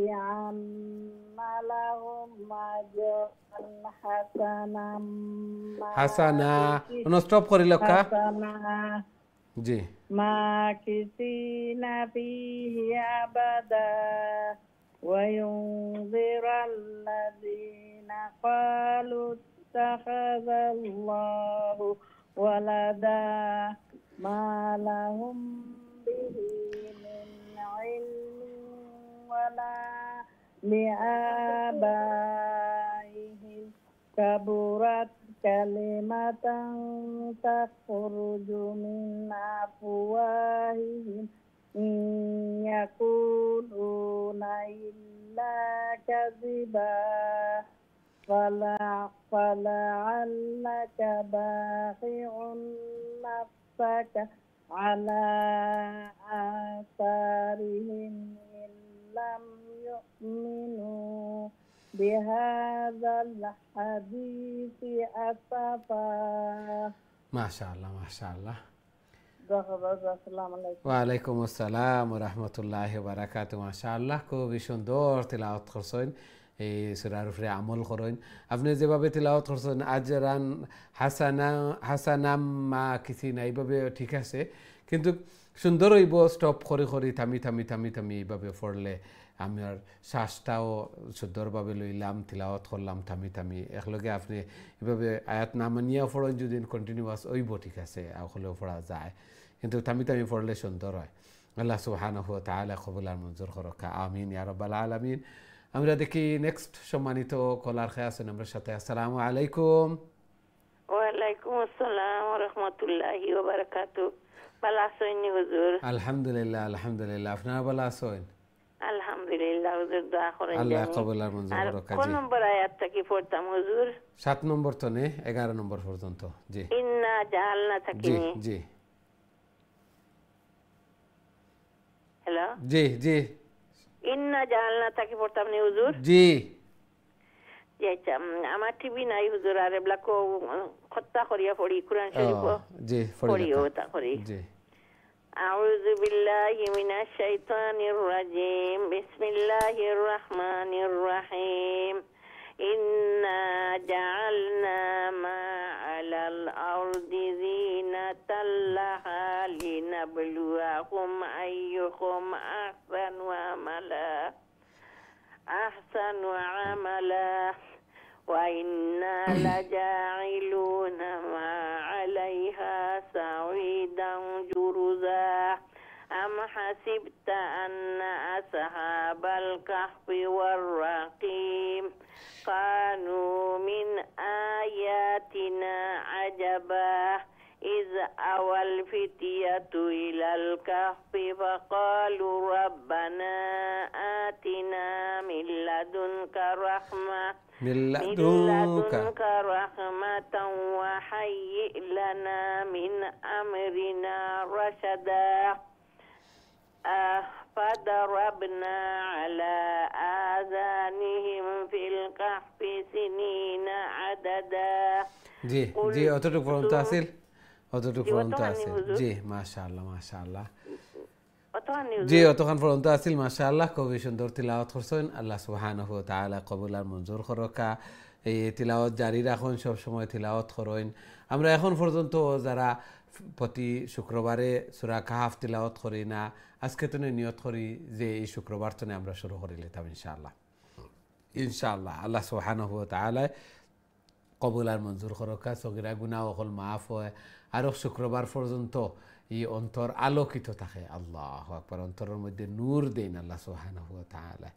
أن لهم أجرا হাসানা স্টপ করি লক্কা حسنا জি ماكثين فيه أبدا وينذر الذين قالوا اتخذ الله ولدا ما لهم به من علم ولا لآبائهم كبرت كلمة تخرج من أفواههم إن يقولون إلا كذبا فلعلك باخع نفسك على آثارهم إن لم يؤمنوا بهذا الحديث أسفا মাশাআল্লাহ মাশাআল্লাহ السلام عليكم ওয়ালাইকুম আসসালাম ওয়া রাহমাতুল্লাহি ওয়া বারাকাতুহু মাশাআল্লাহ খুবই সুন্দর তিলাওয়াত করছেন এই সূরার উপরে আমল করেন আপনি যেভাবে তিলাওয়াত করছেন আজরান হাসানাম মা কিছু না এইভাবে ঠিক আছে কিন্তু সুন্দর হইব স্টপ করে করে থামি এইভাবে পড়লে আমার শ্বাসটাও সুন্দরভাবে লইলাম তিলাওয়াত করলাম থামি একলগে আপনি এভাবে আয়াত না মানিয়া পড়েন যদি কন্টিনিউয়াস হইব ঠিক আছে হলেও পড়া যায় কিন্তু থামি পড়লে সুন্দর হয় আল্লাহ সুবহানাহু ওয়া তাআলা কবুল আর মঞ্জুর করুক আমিন ইয়া রাব্বাল আলামিন আমরা দেখি নেক্সট সম্মানিত কলার খেয়ে আছেন আমার সাথে আসসালামু আলাইকুম ওয়ালাইকুম আসসালাম ওয়া রাহমাতুল্লাহি ওয়া বারাকাতুহু ভালো আছেন হুজুর আলহামদুলিল্লাহ আপনারা ভালো আছেন আলহামদুলিল্লাহ হুজুর দোয়া করেন আল্লাহ কবুল আর মঞ্জুর করুক কোন নম্বর আয়াতটা কি পড়তাম হুজুর 7 নম্বর তো নে 11 নম্বর পর্যন্ত জি ইন্না জাআলনা জি তাকিনি জি হ্যালো জি জি ইন্না জাআলনা তাকি পড়তাম নি হুজুর জি আচ্ছা আমার টিভি নাই হুজুর আর এবলা কো খত্তা করিয়া পড়ি কুরআন শরীফ জি পড়িও তা করি জি আউযু বিল্লাহি মিনাশ শাইতানির রাজিম বিসমিল্লাহির রহমানির রহিম ইন্না জাআলনা মা আলাল আরদি জিনাতাল লাহা লিনাবলুয়াকুম আইয়ুকুম আহসানু আমালা وإنا لجاعلون ما عليها صعيدا جرزا أم حسبت أن أصحاب الكهف والرقيم كانوا من آياتنا عجبا إذ أوى الفتية إلى الكهف فقالوا ربنا آتنا من لدنك رحمة من لدنك رحمة وهيئ لنا من أمرنا رشدا فضربنا على آذانهم في الكهف سنين عددا জি অতটুকু পর্যন্ত আসিল জি মাশাআল্লাহ জি অতক্ষণ পর্যন্ত আসিল মাশাআল্লাহ খুবই সুন্দর তিলাওয়াত করছেন আল্লাহ সুবহানাহু ওয়া তাআলা কবুল আর মঞ্জুর করুক এই তিলাওয়াত জারি রাখুন সব সময় তিলাওয়াত করেন আমরা এখন পর্যন্ত যারা প্রতি শুক্রবারে সূরা কাহফ তিলাওয়াত করি না আজকে তো নিয়ত করি যে এই শুক্রবার তো আমরা শুরু করে নিতাম ইনশাআল্লাহ আল্লাহ সুবহানাহু ওয়া তাআলা কবুল আর মঞ্জুর করুক সগীরা গুনাহ অকল মাফ হয় আর শুক্রবার পর্যন্ত এই অন্তর আলোকিত থাকে আল্লাহু আকবার অন্তরের মধ্যে নূর দেন আল্লাহ সুবহানাহু ওয়া তাআলা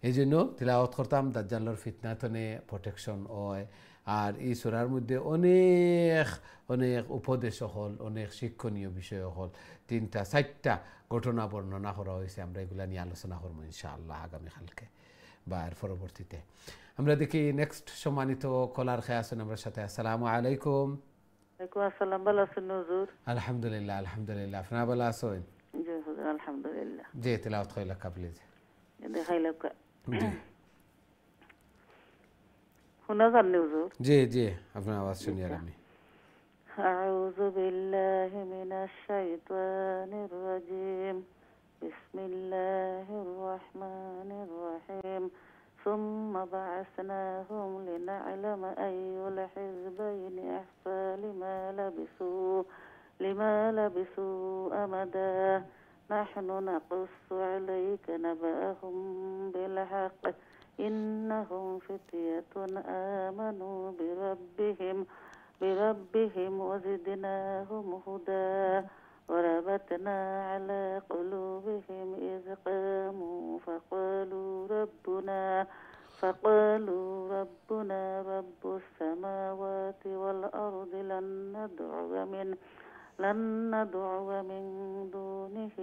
এই জন্য তিলাওয়াত করতাম দাজ্জালের ফিতনা থেকে প্রোটেকশন হয় আর এই সূরার মধ্যে অনেক উপদেশ হল অনেক শিক্ষণীয় বিষয় হল 3টা 4টা ঘটনা বর্ণনা করা হয়েছে আমরা এগুলা নিয়ে আলোচনা করব ইনশাআল্লাহ আগামীকালকে বা এর পরবর্তীতে আমরা দেখি নেক্সট সম্মানিত কলার খেয়ে আছেন আমার সাথে আসসালামু আলাইকুম ওয়ালাইকুম আসসালাম, ভালো আছেন হুজুর? আলহামদুলিল্লাহ আলহামদুলিল্লাহ, আপনারা ভালো আছেন? জি হুজুর, আলহামদুলিল্লাহ। জি, তেলাওয়াত কইলা প্লিজ। দেখাইলাম জি শোনা যাননি হুজুর? জি জি, আপনার আওয়াজ শুনি আর আমি। أعوذ بالله من الشيطان الرجيم. بسم الله الرحمن الرحيم. ثم بعثناهم لنعلم أي الحزبين أحصى لما لبثوا أمدا. نحن نقص عليك نبأهم بالحق إنهم فتية آمنوا بربهم وزدناهم هدى. وربطنا على قلوبهم إذ قاموا فقالوا ربنا رب السماوات والأرض لن ندعو من دونه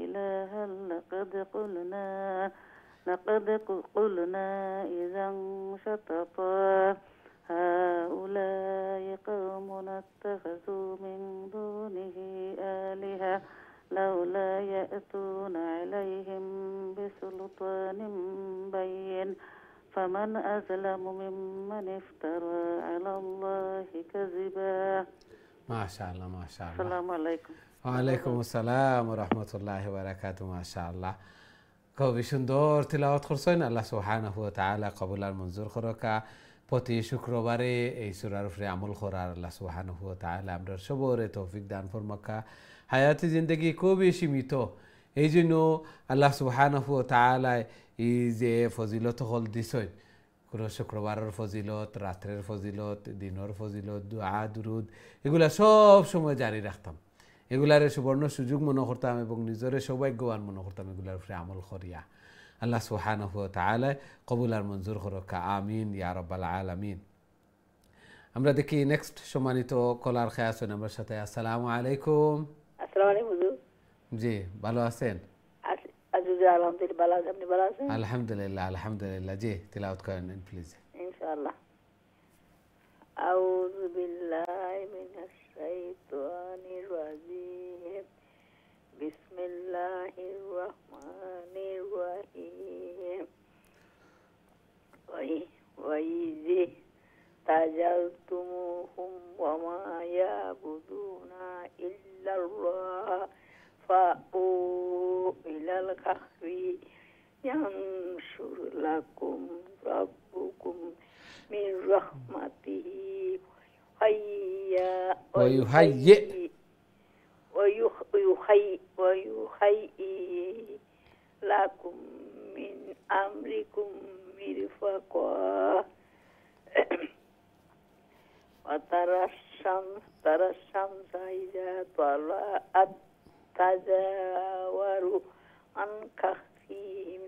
إلها لقد قلنا إذا شططا. هؤلاء قوم اتخذوا من دونه آلهة لولا يأتون عليهم بسلطان بين. فمن أظلم ممن افترى على الله كذبا. ما شاء الله ما شاء الله. السلام عليكم. ওয়ালাইকুম আসসালাম ওয়া রাহমাতুল্লাহি ওয়া বারাকাতুহু। মাশাআল্লাহ, খুবই সুন্দর তিলাওয়াত করছেন। আল্লাহ সুবহানাহু ওয়া তাআলা কবুল আর মঞ্জুর করুকা। প্রতি শুক্রবারে এই সূরার উপরে আমল করার আল্লাহ সুবহানাহু ওয়া তাআলা আমরা সবরে তৌফিক দান ফরমাকা। হায়াতি জিন্দেগি খুবই সীমিত, এই জন্য আল্লাহ সুবহানাহু ওয়া তাআলা এই যে ফজিলত হল দিছেন, কোনো শুক্রবারের ফজিলত, রাত্রের ফজিলত, দিনের ফজিলত, দুআ দুরুদ, এগুলা সব সময় জারি রাখতাম, এগুলারে সুবর্ণ সুযোগ মনে করতাম এবং নিজের সৌভাগ্যবান মনে করতাম এগুলার উপরে আমল করিয়া। আল্লাহ সুবহানাহু ওয়া তাআলা কবুল আর মঞ্জুর করুকা, আমিন ইয়া রাব্বাল আলামিন। আমরা দেখি নেক্সট সম্মানিত কলার খেয়ে আছেন আমার সাথে। আসসালামু আলাইকুম। আসসালামু আলাইকুম হুজুর। জি, ভালো আছেন? আলহামদুলিল্লাহ, ভালো আছি। আপনি ভালো আছেন? আলহামদুলিল্লাহ আলহামদুলিল্লাহ। জি, তিলাওয়াত করেন প্লিজ। ইনশাআল্লাহ। আউযু বিল্লাহি মিনাশ শাইতানির রাজিম। বিসমিল্লাহির রহমানির রহিম। ওয়াইজি তাজালতুমুহুম ওয়া মা ইয়াবুদুনা ইল্লাল্লাহ ফাউ ইলাল কাহফি ইয়ানশুর লাকুম রাব্বুকুম মির রাহমাতিহি ويهيئ لكم من أمركم مرفقا. وترى الشمس إذا طلعت تزاور عن كهفهم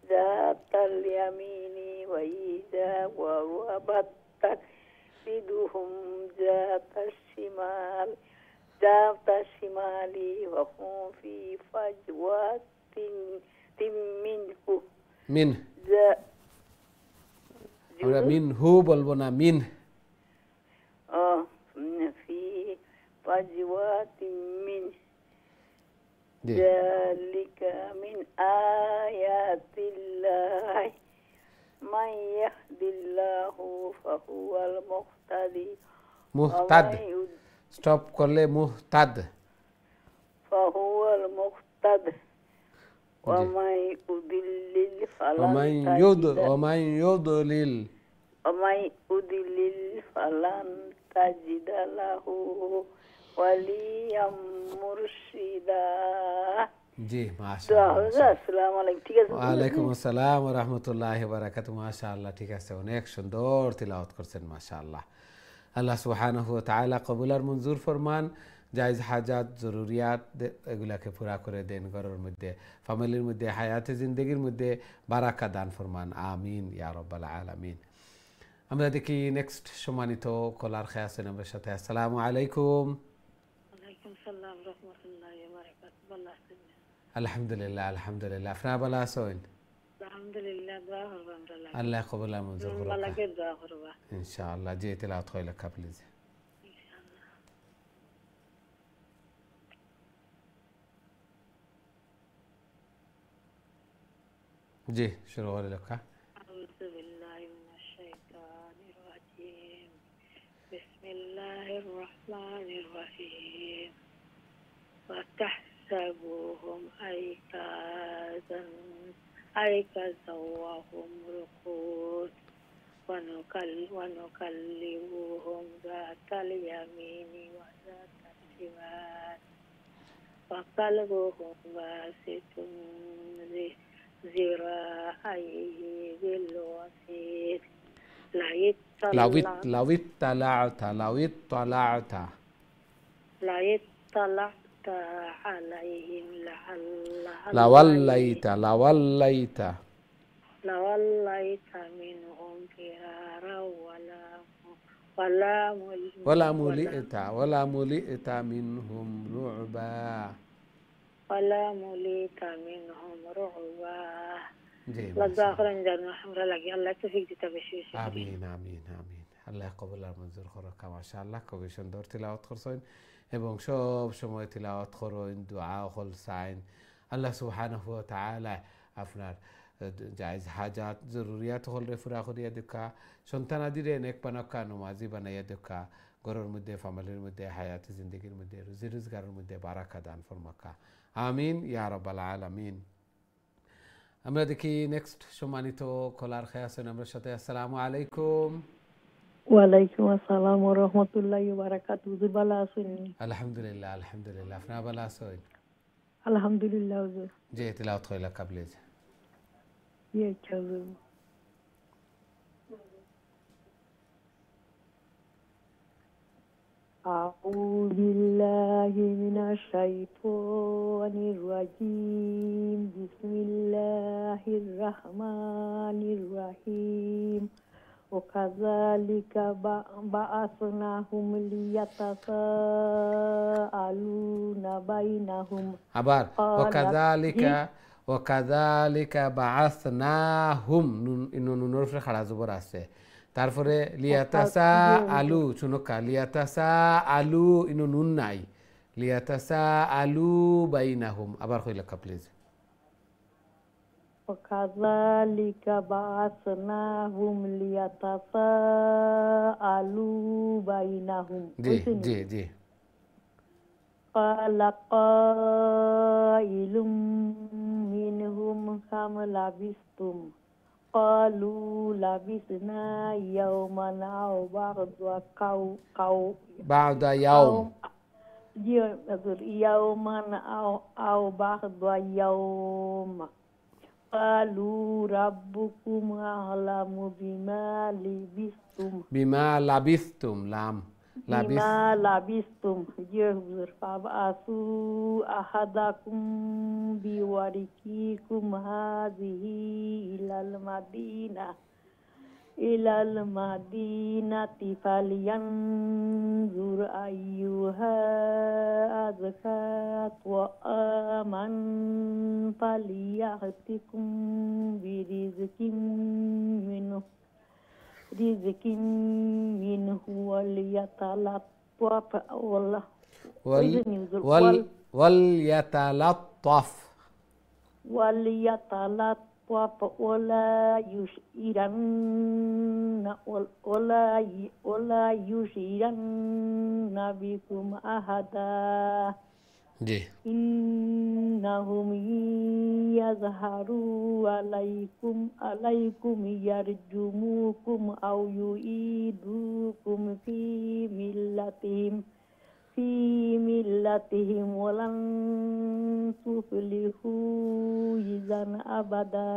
ذات اليمين وإذا غربت تقرضهم ذات الشمال وهم في فجوة منه আমরা মিনহু বলবো না, মিন। في فجوة منه ذلك من آيات الله من يهد الله فهو المهتدي. মুহতাদ স্টপ করলে মুহতাদ। فهو المهتد ومن يضلل فلن تجد له وليا مرشدا. জি, মাশাআল্লাহ। আসসালামু আলাইকুম। ঠিক আছে, ওয়ালাইকুম আসসালাম ওয়া রাহমাতুল্লাহি ওয়া বারাকাতুহু। মাশাআল্লাহ, ঠিক আছে, অনেক সুন্দর তিলাওয়াত করছেন মাশাআল্লাহ। আল্লাহ সুবহানাহু ওয়া তাআলা কবুল আর মঞ্জুর ফরমান, জায়েজ হাজাত জরুরিয়াত এগুলাকে পুরা করে দেন, ঘরের মধ্যে, ফ্যামিলির মধ্যে, হায়াতে জিন্দেগির মধ্যে বারাকা দান ফরমান, আমিন ইয়া রাব্বাল আলামিন। আমরা দেখি নেক্সট সম্মানিত কলার খেয়ে আছেন আমার সাথে। আসসালামু আলাইকুম। ওয়ালাইকুম সালাম রাহমাতুল্লাহি ওয়া বারাকাতুহু। ভালো আছেন? আলহামদুলিল্লাহ আলহামদুলিল্লাহ, আপনারা ভালো আছেন? আলহামদুলিল্লাহ, দোয়া করব আমরা। আল্লাহ কবুল আর মঞ্জুর করুন লাগে দোয়া করব ইনশাআল্লাহ। জি, তেলাওয়াত কইলা প্লিজ। জি শুরু করে লেখা أعوذ بالله من الشيطان الرجيم بسم الله الرحمن الرحيم وتحسبوهم أيقاظا وهم رقود ونكلمهم ذات اليمين وذات الشمال وقلبهم باسط ذراعيه بالوسيط لو اطلعت عليهم لوليت منهم فرارا ولا ملئت منهم رعبا আল্লাহ তৌফিক দিতে বেশি বেশি আমিন আমিন আমিন আল্লাহ কবুল আর মঞ্জুর করুক মাশাআল্লাহ খুবই সুন্দর তিলাওয়াত করছেন এবং সব সময় তিলাওয়াত করেন দোয়া হল সাইন আল্লাহ সুবহানাহু ওয়া তাআলা আপনার জায়েজ হাজাত জরুরিয়াত হল রে পুরা করিয়া দেখা সন্তান আদিরে নেক পানাকা নমাজি বানাইয়া দেখা ঘরের মধ্যে ফ্যামিলির মধ্যে হায়াতি জিন্দেগির মধ্যে রুজি রোজগারের মধ্যে বারাকা দান ফরমাকা আমিন ইয়া রাব্বাল আলামিন। আমরা দেখি নেক্সট সম্মানিত কলার খেয়ে আছেন আমার সাথে। আসসালামু আলাইকুম। ওয়ালাইকুম আসসালাম ওয়া রাহমাতুল্লাহি ওয়া বারাকাতুহু। হুজুর ভালো আছেন? আলহামদুলিল্লাহ আলহামদুলিল্লাহ, আপনারা ভালো আছেন? আলহামদুলিল্লাহ হুজুর। জি তিলাওয়াত কইলা কাবলে ইয়ে হুজুর। أعوذ بالله من الشيطان الرجيم بسم الله الرحمن الرحيم وكذلك بعثناهم ليتساءلون بينهم আবার وكذلك بعثناهم নুনের উপরে খাড়া জবর আছে, তারপরে লিয়াতাসা আলু শুনকা লিয়াতাসা আলু ইনো নুন নাই, লিয়াতাসা আলু বাইনাহুম। আবার কই লেখা প্লিজ। وكذلك بعثناهم ليتساءلوا بينهم জি জি জি قال قائل منهم كم لبثتم قالوا لبثنا يوما أو بعد يوم يوما أو بعض يوم قالوا ربكم أعلم بما لبثتم لام بما لبثتم فابعثوا أحدكم بورقكم هذه إلى المدينة فلينظر أيها أزكى طعاما فليأتكم برزق منه وليتلطف ولا يشيرن بكم أحدا إنهم يظهروا عليكم يرجموكم أو يعيدوكم في ملتهم ولن تفلحوا إذا أبدا।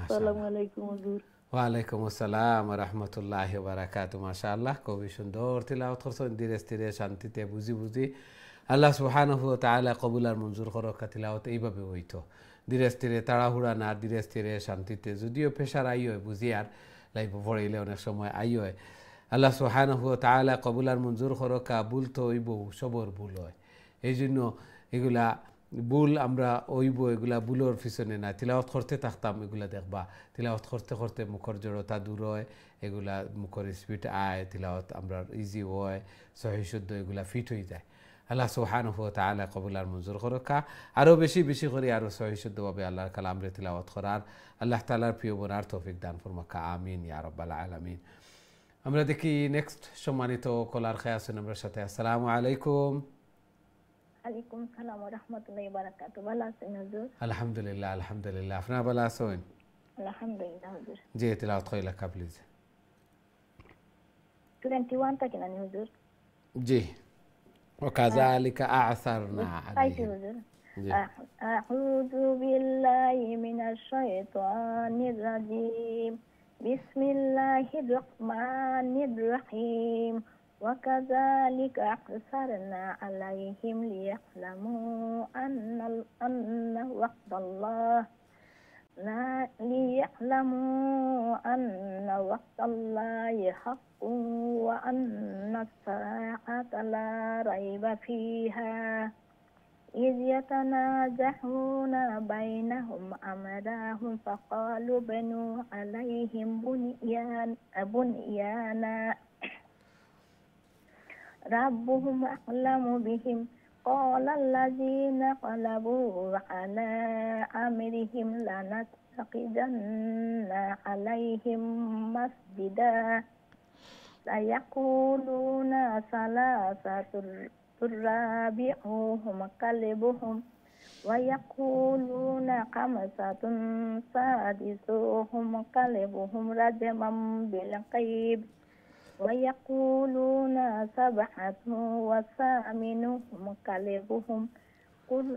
আসসালামু আলাইকুম হুজুর। ওয়ালাইকুম আসসালাম ওয়া রাহমাতুল্লাহি ওয়া বারাকাতুহু। মাশাআল্লাহ খুবই সুন্দর তিলাওয়াত করছেন, ধীরে স্থিরে শান্তিতে বুঝি বুঝি। আল্লাহ সুবহানাহু ওয়া তাআলা কবুল আর মঞ্জুর করুক। তিলাওয়াত এইভাবে হইতো, ধীরে স্থিরে, তাড়াহুড়া না, ধীরে স্থিরে শান্তিতে। যদিও প্রেশার আই হয় বুঝি আর লাইফ পড়াইলে অনেক সময় আই হয়। আল্লাহ সুবহানাহু ওয়া তাআলা কবুল আর মঞ্জুর করুক। ভুল তো হইব, সবর ভুল হয়, এই জন্য এগুলা ভুল আমরা ওইব, এগুলা ভুলোর পিছনে না। তিলাওয়াত করতে থাকতাম, এগুলা দেখবা তিলাওয়াত করতে করতে মুখর জড়তা দূর হয়, এগুলা মুখর স্পিড আয়, তিলাওয়াত আমরা ইজি হয়, সহি শুদ্ধ এগুলা ফিট হয়ে যায়। আল্লাহ সুবহানাহু ওয়া তাআলা কবুল আর মঞ্জুর করুকা আরো বেশি বেশি করে আরো সহি শুদ্ধভাবে আল্লাহর কালাম রে তিলাওয়াত করার আল্লাহ তাআলার প্রিয় বোনার তৌফিক দান ফরমাকা আমিন ইয়া রাব্বাল আলামিন। আমরা দেখি নেক্সট সম্মানিত কলার খেয়ে আছেন আমার সাথে। আসসালামু আলাইকুম। আলাইকুম সালাম ওয়া রাহমাতুল্লাহি ওয়া বারাকাতুহু। ভালো আছেন হুজুর? আলহামদুলিল্লাহ আলহামদুলিল্লাহ। আপনারা ভালো আছেন? আলহামদুলিল্লাহ হুজুর। জি তিলাওয়াত কইলা কা প্লিজ। 21 থেকে না হুজুর? জি وكذلك أعثرنا عليهم. أعوذ بالله من الشيطان الرجيم بسم الله الرحمن الرحيم وكذلك أعثرنا عليهم ليعلموا أن وعد الله حق وأن الساعة لا ريب فيها إذ يتنازعون بينهم أمرهم فقالوا بنوا عليهم بنيانا ربهم أعلم بهم قال الذين غلبوا على أمرهم لنتخذن عليهم مسجدا سيقولون ثلاثة رابعهم كلبهم ويقولون خمسة سادسهم كلبهم رجما بالغيب ويقولون سبعة وثامنهم كلبهم قل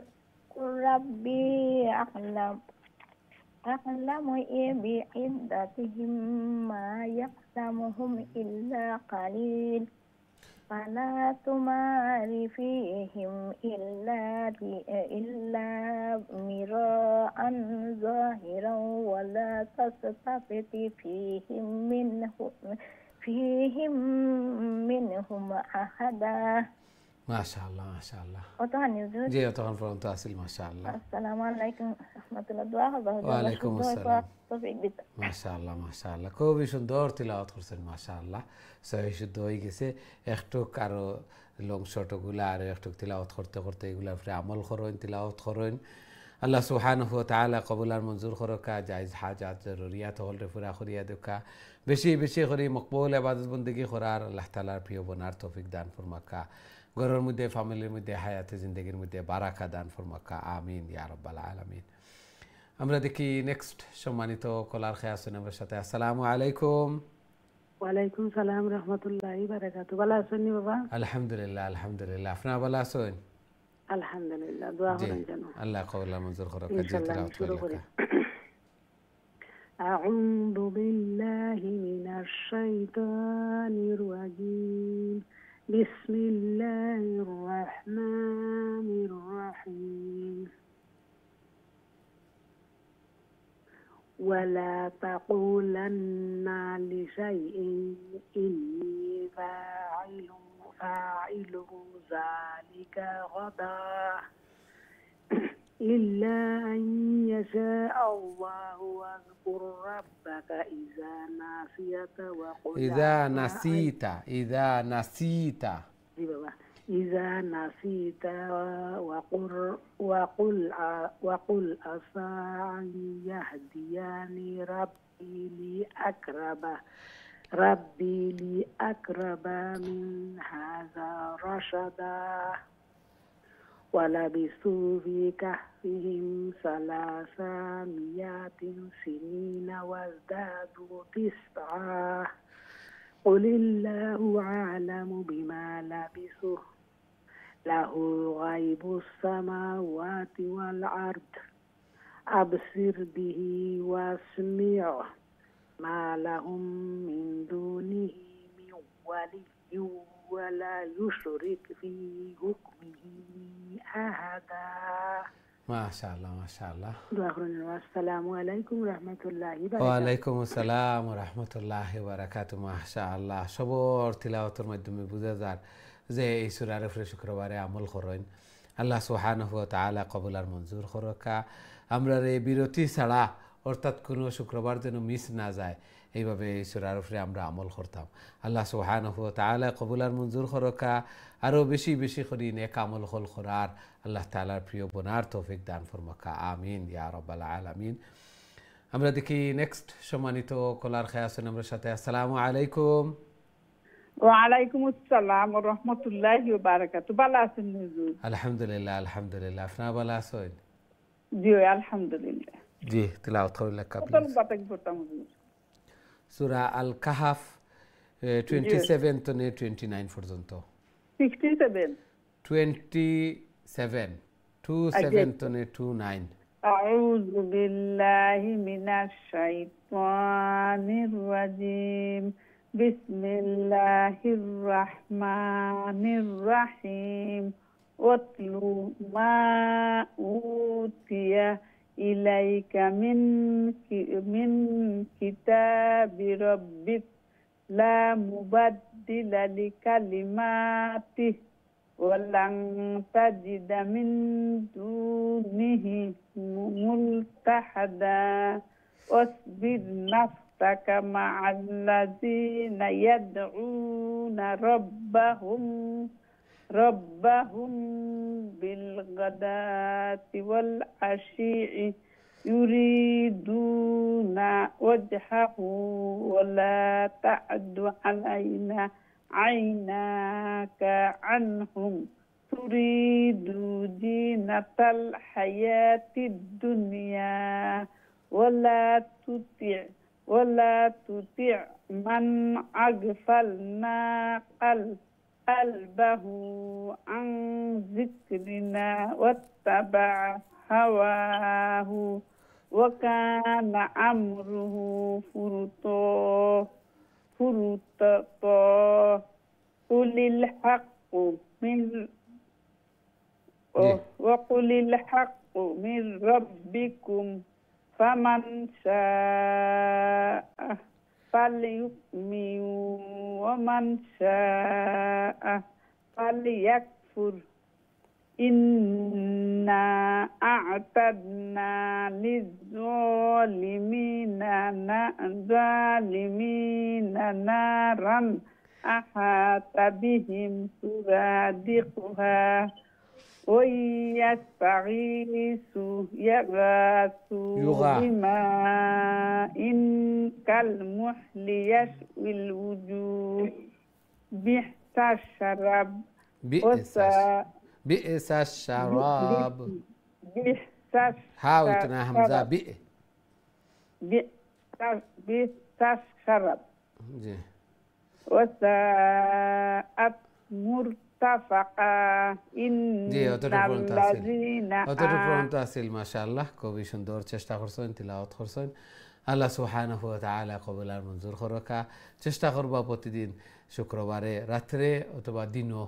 ربي أعلم بعدتهم ما يعلمهم إلا قليل فلا تمار فيهم إلا مراء ظاهرا ولا تستفت فيهم منهم أحدا. ما شاء الله ما شاء الله. جي وطبعا فرنت أصل ما شاء الله. السلام عليكم ورحمة الله وبركاته. وعليكم السلام. ما شاء الله ما شاء الله. খুবই সুন্দর তিলাওয়াত করছেন মাশাআল্লাহ। সহি শুদ্ধ হয়ে গেছে। একটু কারো লং শর্টগুলো আর একটু তিলাওয়াত করতে করতে এগুলোর উপরে আমল করেন তিলাওয়াত করেন। আল্লাহ সুবহানাহু ওয়া তাআলা কবুল আর মঞ্জুর করুকা জায়েজ হাজাত জরুরিয়াত হলরে পুরা করিয়া দেকা বেশি বেশি করে মকবুল ইবাদত বندگی করার আল্লাহ তাআলার প্রিয় বনার তৌফিক দান ফরমাকা ঘরের মধ্যে ফ্যামিলির মধ্যে হায়াতে জিন্দেগির মধ্যে বারাকা দান ফরমাকা আমিন ইয়া রাব্বাল আলামিন। আমরা দেখি নেক্সট সম্মানিত কলার খেয়ে আছেন আমার সাথে। আসসালামু আলাইকুম। ওয়ালাইকুম সালাম রাহমাতুল্লাহি ওয়া বারাকাতুহু। ভালো আছেন বাবা? আলহামদুলিল্লাহ আলহামদুলিল্লাহ। আপনারা ভালো আছেন? আলহামদুলিল্লাহ। দোয়া করেন যেন আল্লাহ কবুল মঞ্জুর করুক। জিতরাত করেন। أعوذ بالله من الشيطان الرجيم بسم الله الرحمن الرحيم ولا تقولن لشيء إني فاعل ذلك غدا إلا أن يشاء الله واذكر ربك إذا نسيت وقل وقل عسى أن يهديني ربي لأقرب من هذا رشدا ولبثوا في كهفهم 300 سنين وازدادوا 9 قل الله أعلم بما لبثوا له غيب السماوات والأرض أبصر به واسمع ما لهم من دونه من ولي ولا يشرك في حكمه أحدا. ما شاء الله ما شاء الله. السلام عليكم ورحمة الله وبركاته. وعليكم السلام ورحمة الله وبركاته. ما شاء الله. সবর তিলাওয়াতের মাধ্যমে বোঝা যায় যে এই সূরার উপরে শুক্রবারে আমল করেন আল্লাহ সুবহানাহু ওয়া তাআলা কবুল আর মঞ্জুর করুকা। আমরা এই বিরতি ছাড়া অর্থাৎ কোনো শুক্রবার যেন মিস না যায় এইভাবে এই সূরার উপরে আমরা আমল করতাম। আল্লাহ সুবহানাহু ওয়া তাআলা কবুল আর মঞ্জুর করকা, আরও বেশি বেশি করে নেক আমল হল করার আল্লাহ তাআলার প্রিয় বোনার তৌফিক দান ফরমাকা, আমিন ইয়া রাব্বাল আলামিন। আমরা দেখি নেক্সট সম্মানিত কলার খেয়ে আছেন আমার সাথে। আসসালামু আলাইকুম। ওয়ালাইকুম আসসালাম ওয়া রাহমাতুল্লাহি ওয়া বারাকাতুহু। ভালো আছেন হুজুর? আলহামদুলিল্লাহ আলহামদুলিল্লাহ, আপনারা ভালো আছেন? জি আলহামদুলিল্লাহ। জি, তিলাওয়াত করিলে কত প্লিজ। বাতাক পড়তাম হুজুর? সূরা আল কাহাফ 27 to 29 পর্যন্ত। 67 27 27 to 29। আউযু বিল্লাহি মিনাশ শাইতানির রাজিম। বিসমিল্লাহির রাহমানির রাহিম। ওয়াতলু মা উতিয়া ইলাইকা মিন কিতাবি রাব্বিক লা মুবাদ্দিলা লিকালিমাতিহি ওয়ালান তাজিদা মিন দুনিহি মুলতাহাদা। ওয়াসবির নাফসাকা মা'আল্লাযীনা ইয়াদউনা রাব্বাহুম বিল গাদাতি ওয়াল আশিই ইউরিদুনা ওয়াজহাহু ওয়ালা তা'দু আলাইনা আইনাকা আনহুম তুরিদু জিনাতাল হায়াতিদ দুনিয়া ওয়ালা তুতি' মান আগফালনা qalbahu an zikrina wattaba'a hawahu wa kana amruhu furuta qulil haqqu min rabbikum faman sha'a falyu'min wa man sha'a falyakfur. Inna a'tadna liz-zalimina naran ahata bihim suradiquha wa yaghathu bima'in kalmuhli yashwil wujuh bi'sa sharab bi'sa sharab ها وتنا همزة bi'sa sharab ji وساءت مرتفقا G innal ladzina অতটুকু পর্যন্ত আসিল। মাশাআল্লাহ, খুবই সুন্দর চেষ্টা করছেন, তিলাওয়াত করছেন। আল্লাহ সুবহানাহু ওয়া তাআলা কবুল আর মঞ্জুর করকা। চেষ্টা করবা প্রতিদিন শুক্রবারে রাত্রে অথবা দিনও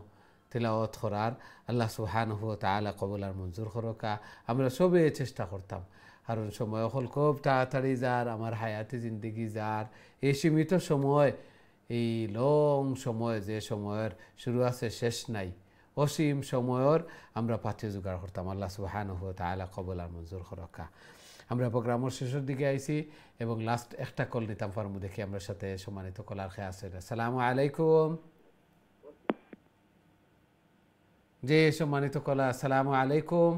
তিলাওয়াত করার। আল্লাহ সুবহানাহু ওয়া তাআলা কবুল আর মঞ্জুর করকা। আমরা সবে চেষ্টা করতাম, কারণ সময় হল খুব তাড়াতাড়ি যার, আমার হায়াতি জিন্দেগি যার, এই সীমিত সময়, এই লং সময়, যে সময়ের শুরু আছে শেষ নাই, অসীম সময়ের আমরা পাথ্য জোগাড় করতাম। আল্লাহ সুবহানাহু ওয়া তাআলা কবুল আর মঞ্জুর করকা। আমরা প্রোগ্রামের শেষের দিকে আইছি এবং লাস্ট একটা কল নিতাম ফার্মু দেখি আমার সাথে সম্মানিত কলার খেয়ে আছে। আসসালামু আলাইকুম। জি সম্মানিত কলা, আসসালামু আলাইকুম।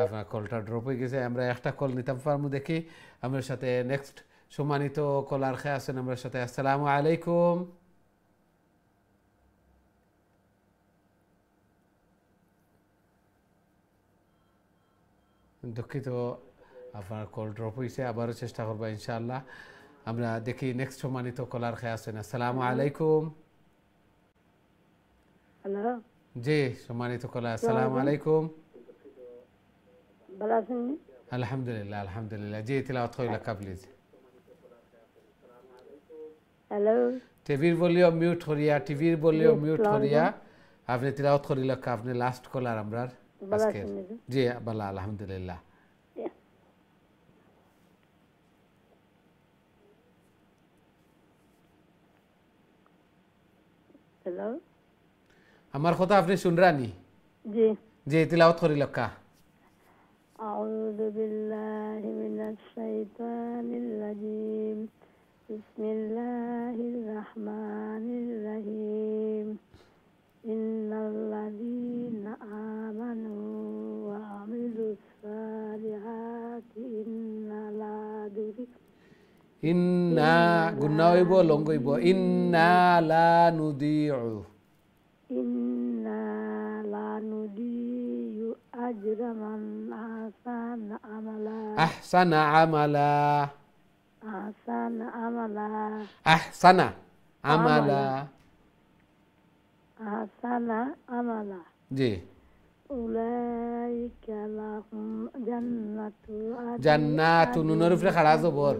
আপনার কলটা ড্রপ হয়ে গেছে। আমরা একটা কল নিতাম ফার্মু দেখি আমার সাথে নেক্সট সম্মানিত কলার খেয়ে আছেন আমার সাথে। আসসালামু আলাইকুম। দুঃখিত, আপনার কল ড্রপ হয়েছে, আবারও চেষ্টা করবো ইনশাআল্লাহ। আমরা দেখি নেক্সট সম্মানিত কলার খেয়ে আছেন। আসসালামু আলাইকুম। হ্যালো, জি সম্মানিত কলা, আসসালামু আলাইকুম। ভালো আছেন? আলহামদুলিল্লাহ আলহামদুলিল্লাহ। জি তিলাওয়াত করিলা প্লিজ। হ্যালো, টিভির ভলিউম মিউট করিয়া, টিভির ভলিউম মিউট করিয়া আপনি তিলাওয়াত করিলা। আপনি লাস্ট কলার আমরা আজকে। জি ভালো আলহামদুলিল্লাহ। হ্যালো, আমার কথা আপনি শুনরানি? জি জি তিলাওয়াত করিলা। আউযু বিল্লাহি মিনাশ الشيطان الرجيم بسم الله الرحمن الرحيم إن الذين آمنوا وعملوا الصالحات إنا لا نضيع ইন্না গুন্না হইব লং হইব ইন্না লা নুদিউ إنا لا نضيع أجر من أحسن عملا আহসানা আমালা أحسن عملا আহসানা আমালা أحسن عملا জি أولئك لهم جنة عدن জান্নাতু নুনের উপরে খাড়া জবর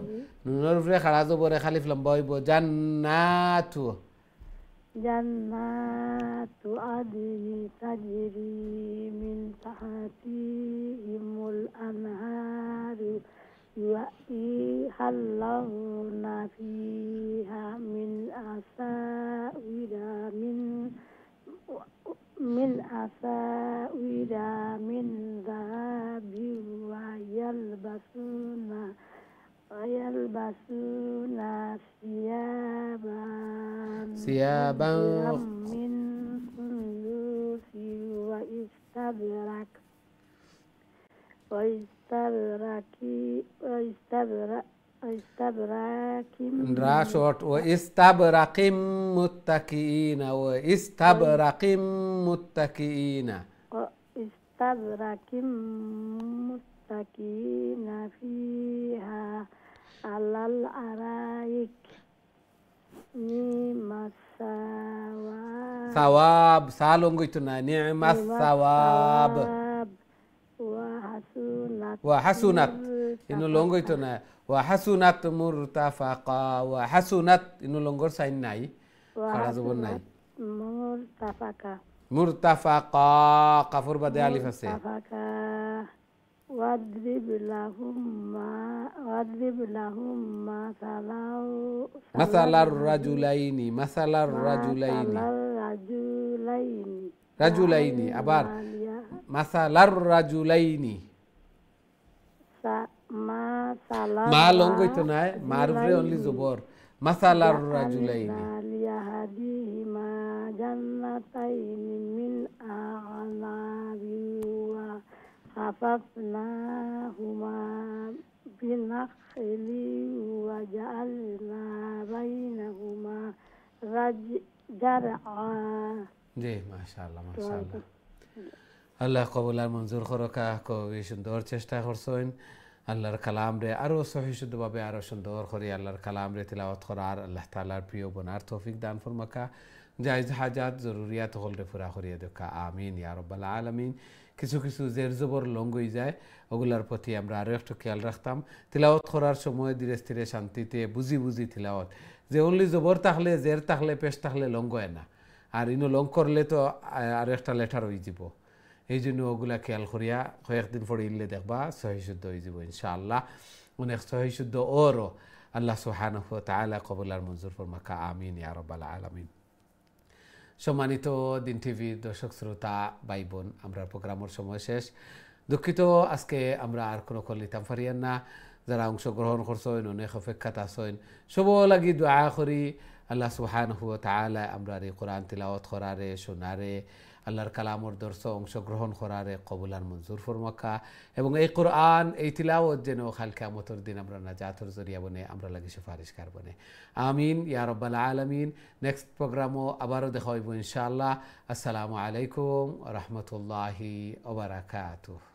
নুনের উপরে খাড়া জবরে খালিফ লম্বা হইব জান্নাতু جنات عدن تجري من تحتهم الأنهار يحلون فيها من أساور من ذهب ويلبسون ثيابا من سندس واستبرق راشوت واستبرقم متكئين واستبرقم متكئين واستبرق متكئين فيها على الأرائك نعم الثواب ثواب سالونغيتنا نعم الثواب وحسنت إنه لونغيتنا وحسنت مرتفقا وحسنت إنه لونغور ساين ناي خلاص بقول ناي مرتفقا كفر بدي ألف هسه واضرب لهم مثل الرجلين رجلين أبار مثل الرجلين ما لونغيتنا معروفة only زبور مثل الرجلين ليهديهما جنتين من أعناب وحفظناهما بنخل وجعلنا بينهما زرعا জি মাশাআল্লাহ মাশাআল্লাহ আল্লাহ কবুল আর মঞ্জুর করুকা কবি সুন্দর চেষ্টা করছেন আল্লাহর কালাম রে আরো সহি শুদ্ধভাবে আরো সুন্দর করে আল্লাহর কালাম রে তিলাওয়াত করার আল্লাহ তাআলার প্রিয় বনার তৌফিক দান ফরমাকা জায়েজ হাজাত জরুরিয়াত হল রে পুরা করিয়া দেখা আমিন ইয়া রাব্বাল আলামিন কিছু কিছু জের জবর লঙ্গ হয়ে যায় ওগুলার প্রতি আমরা আরও একটু খেয়াল রাখতাম তিলাওয়াত করার সময় ধীরে স্থিরে শান্তিতে বুঝি বুঝি তিলাওয়াত যে অনলি জবর থাকলে জের থাকলে পেশ থাকলে লঙ্গ হয় না আর ইনো লং করলে তো আরও একটা লেটার হয়ে যাব এই জন্য ওগুলা খেয়াল করিয়া কয়েকদিন পড়িলে দেখবা সহি শুদ্ধ হয়ে যাব ইনশাআল্লাহ অনেক সহি শুদ্ধ ওরও আল্লাহ সুবহানাহু ওয়া তাআলা কবুল আর মঞ্জুর ফরমাকা আমিন ইয়া রাব্বাল আলামিন সম্মানিত দিন টিভির দর্শক শ্রোতা ভাই বোন আমরা প্রোগ্রামের সময় শেষ দুঃখিত আজকে আমরা আর কোনো কল নিতাম পারিয়ান না যারা অংশগ্রহণ করছেন অনেক অপেক্ষাত আছেন সব লাগি দোয়া করি আল্লাহ সুবহানাহু ওয়া তাআলা আমরা এই কোরআন তিলাওয়াত করারে শোনারে আল্লাহর কালামর দর্শ অংশগ্রহণ করারে কবুল আর মঞ্জুর ফরমাকা এবং এই কোরআন এই তিলাওয়াত যেন কাল কিয়ামতের দিন আমরা নাজাতের জরিয়া বনে আমরা লাগি সুপারিশকার বনে আমিন ইয়া রাব্বাল আলামিন নেক্সট প্রোগ্রামও আবারও দেখা হইব ইনশাআল্লাহ আসসালামু আলাইকুম ওয়া রাহমাতুল্লাহি ওয়া বারাকাতুহু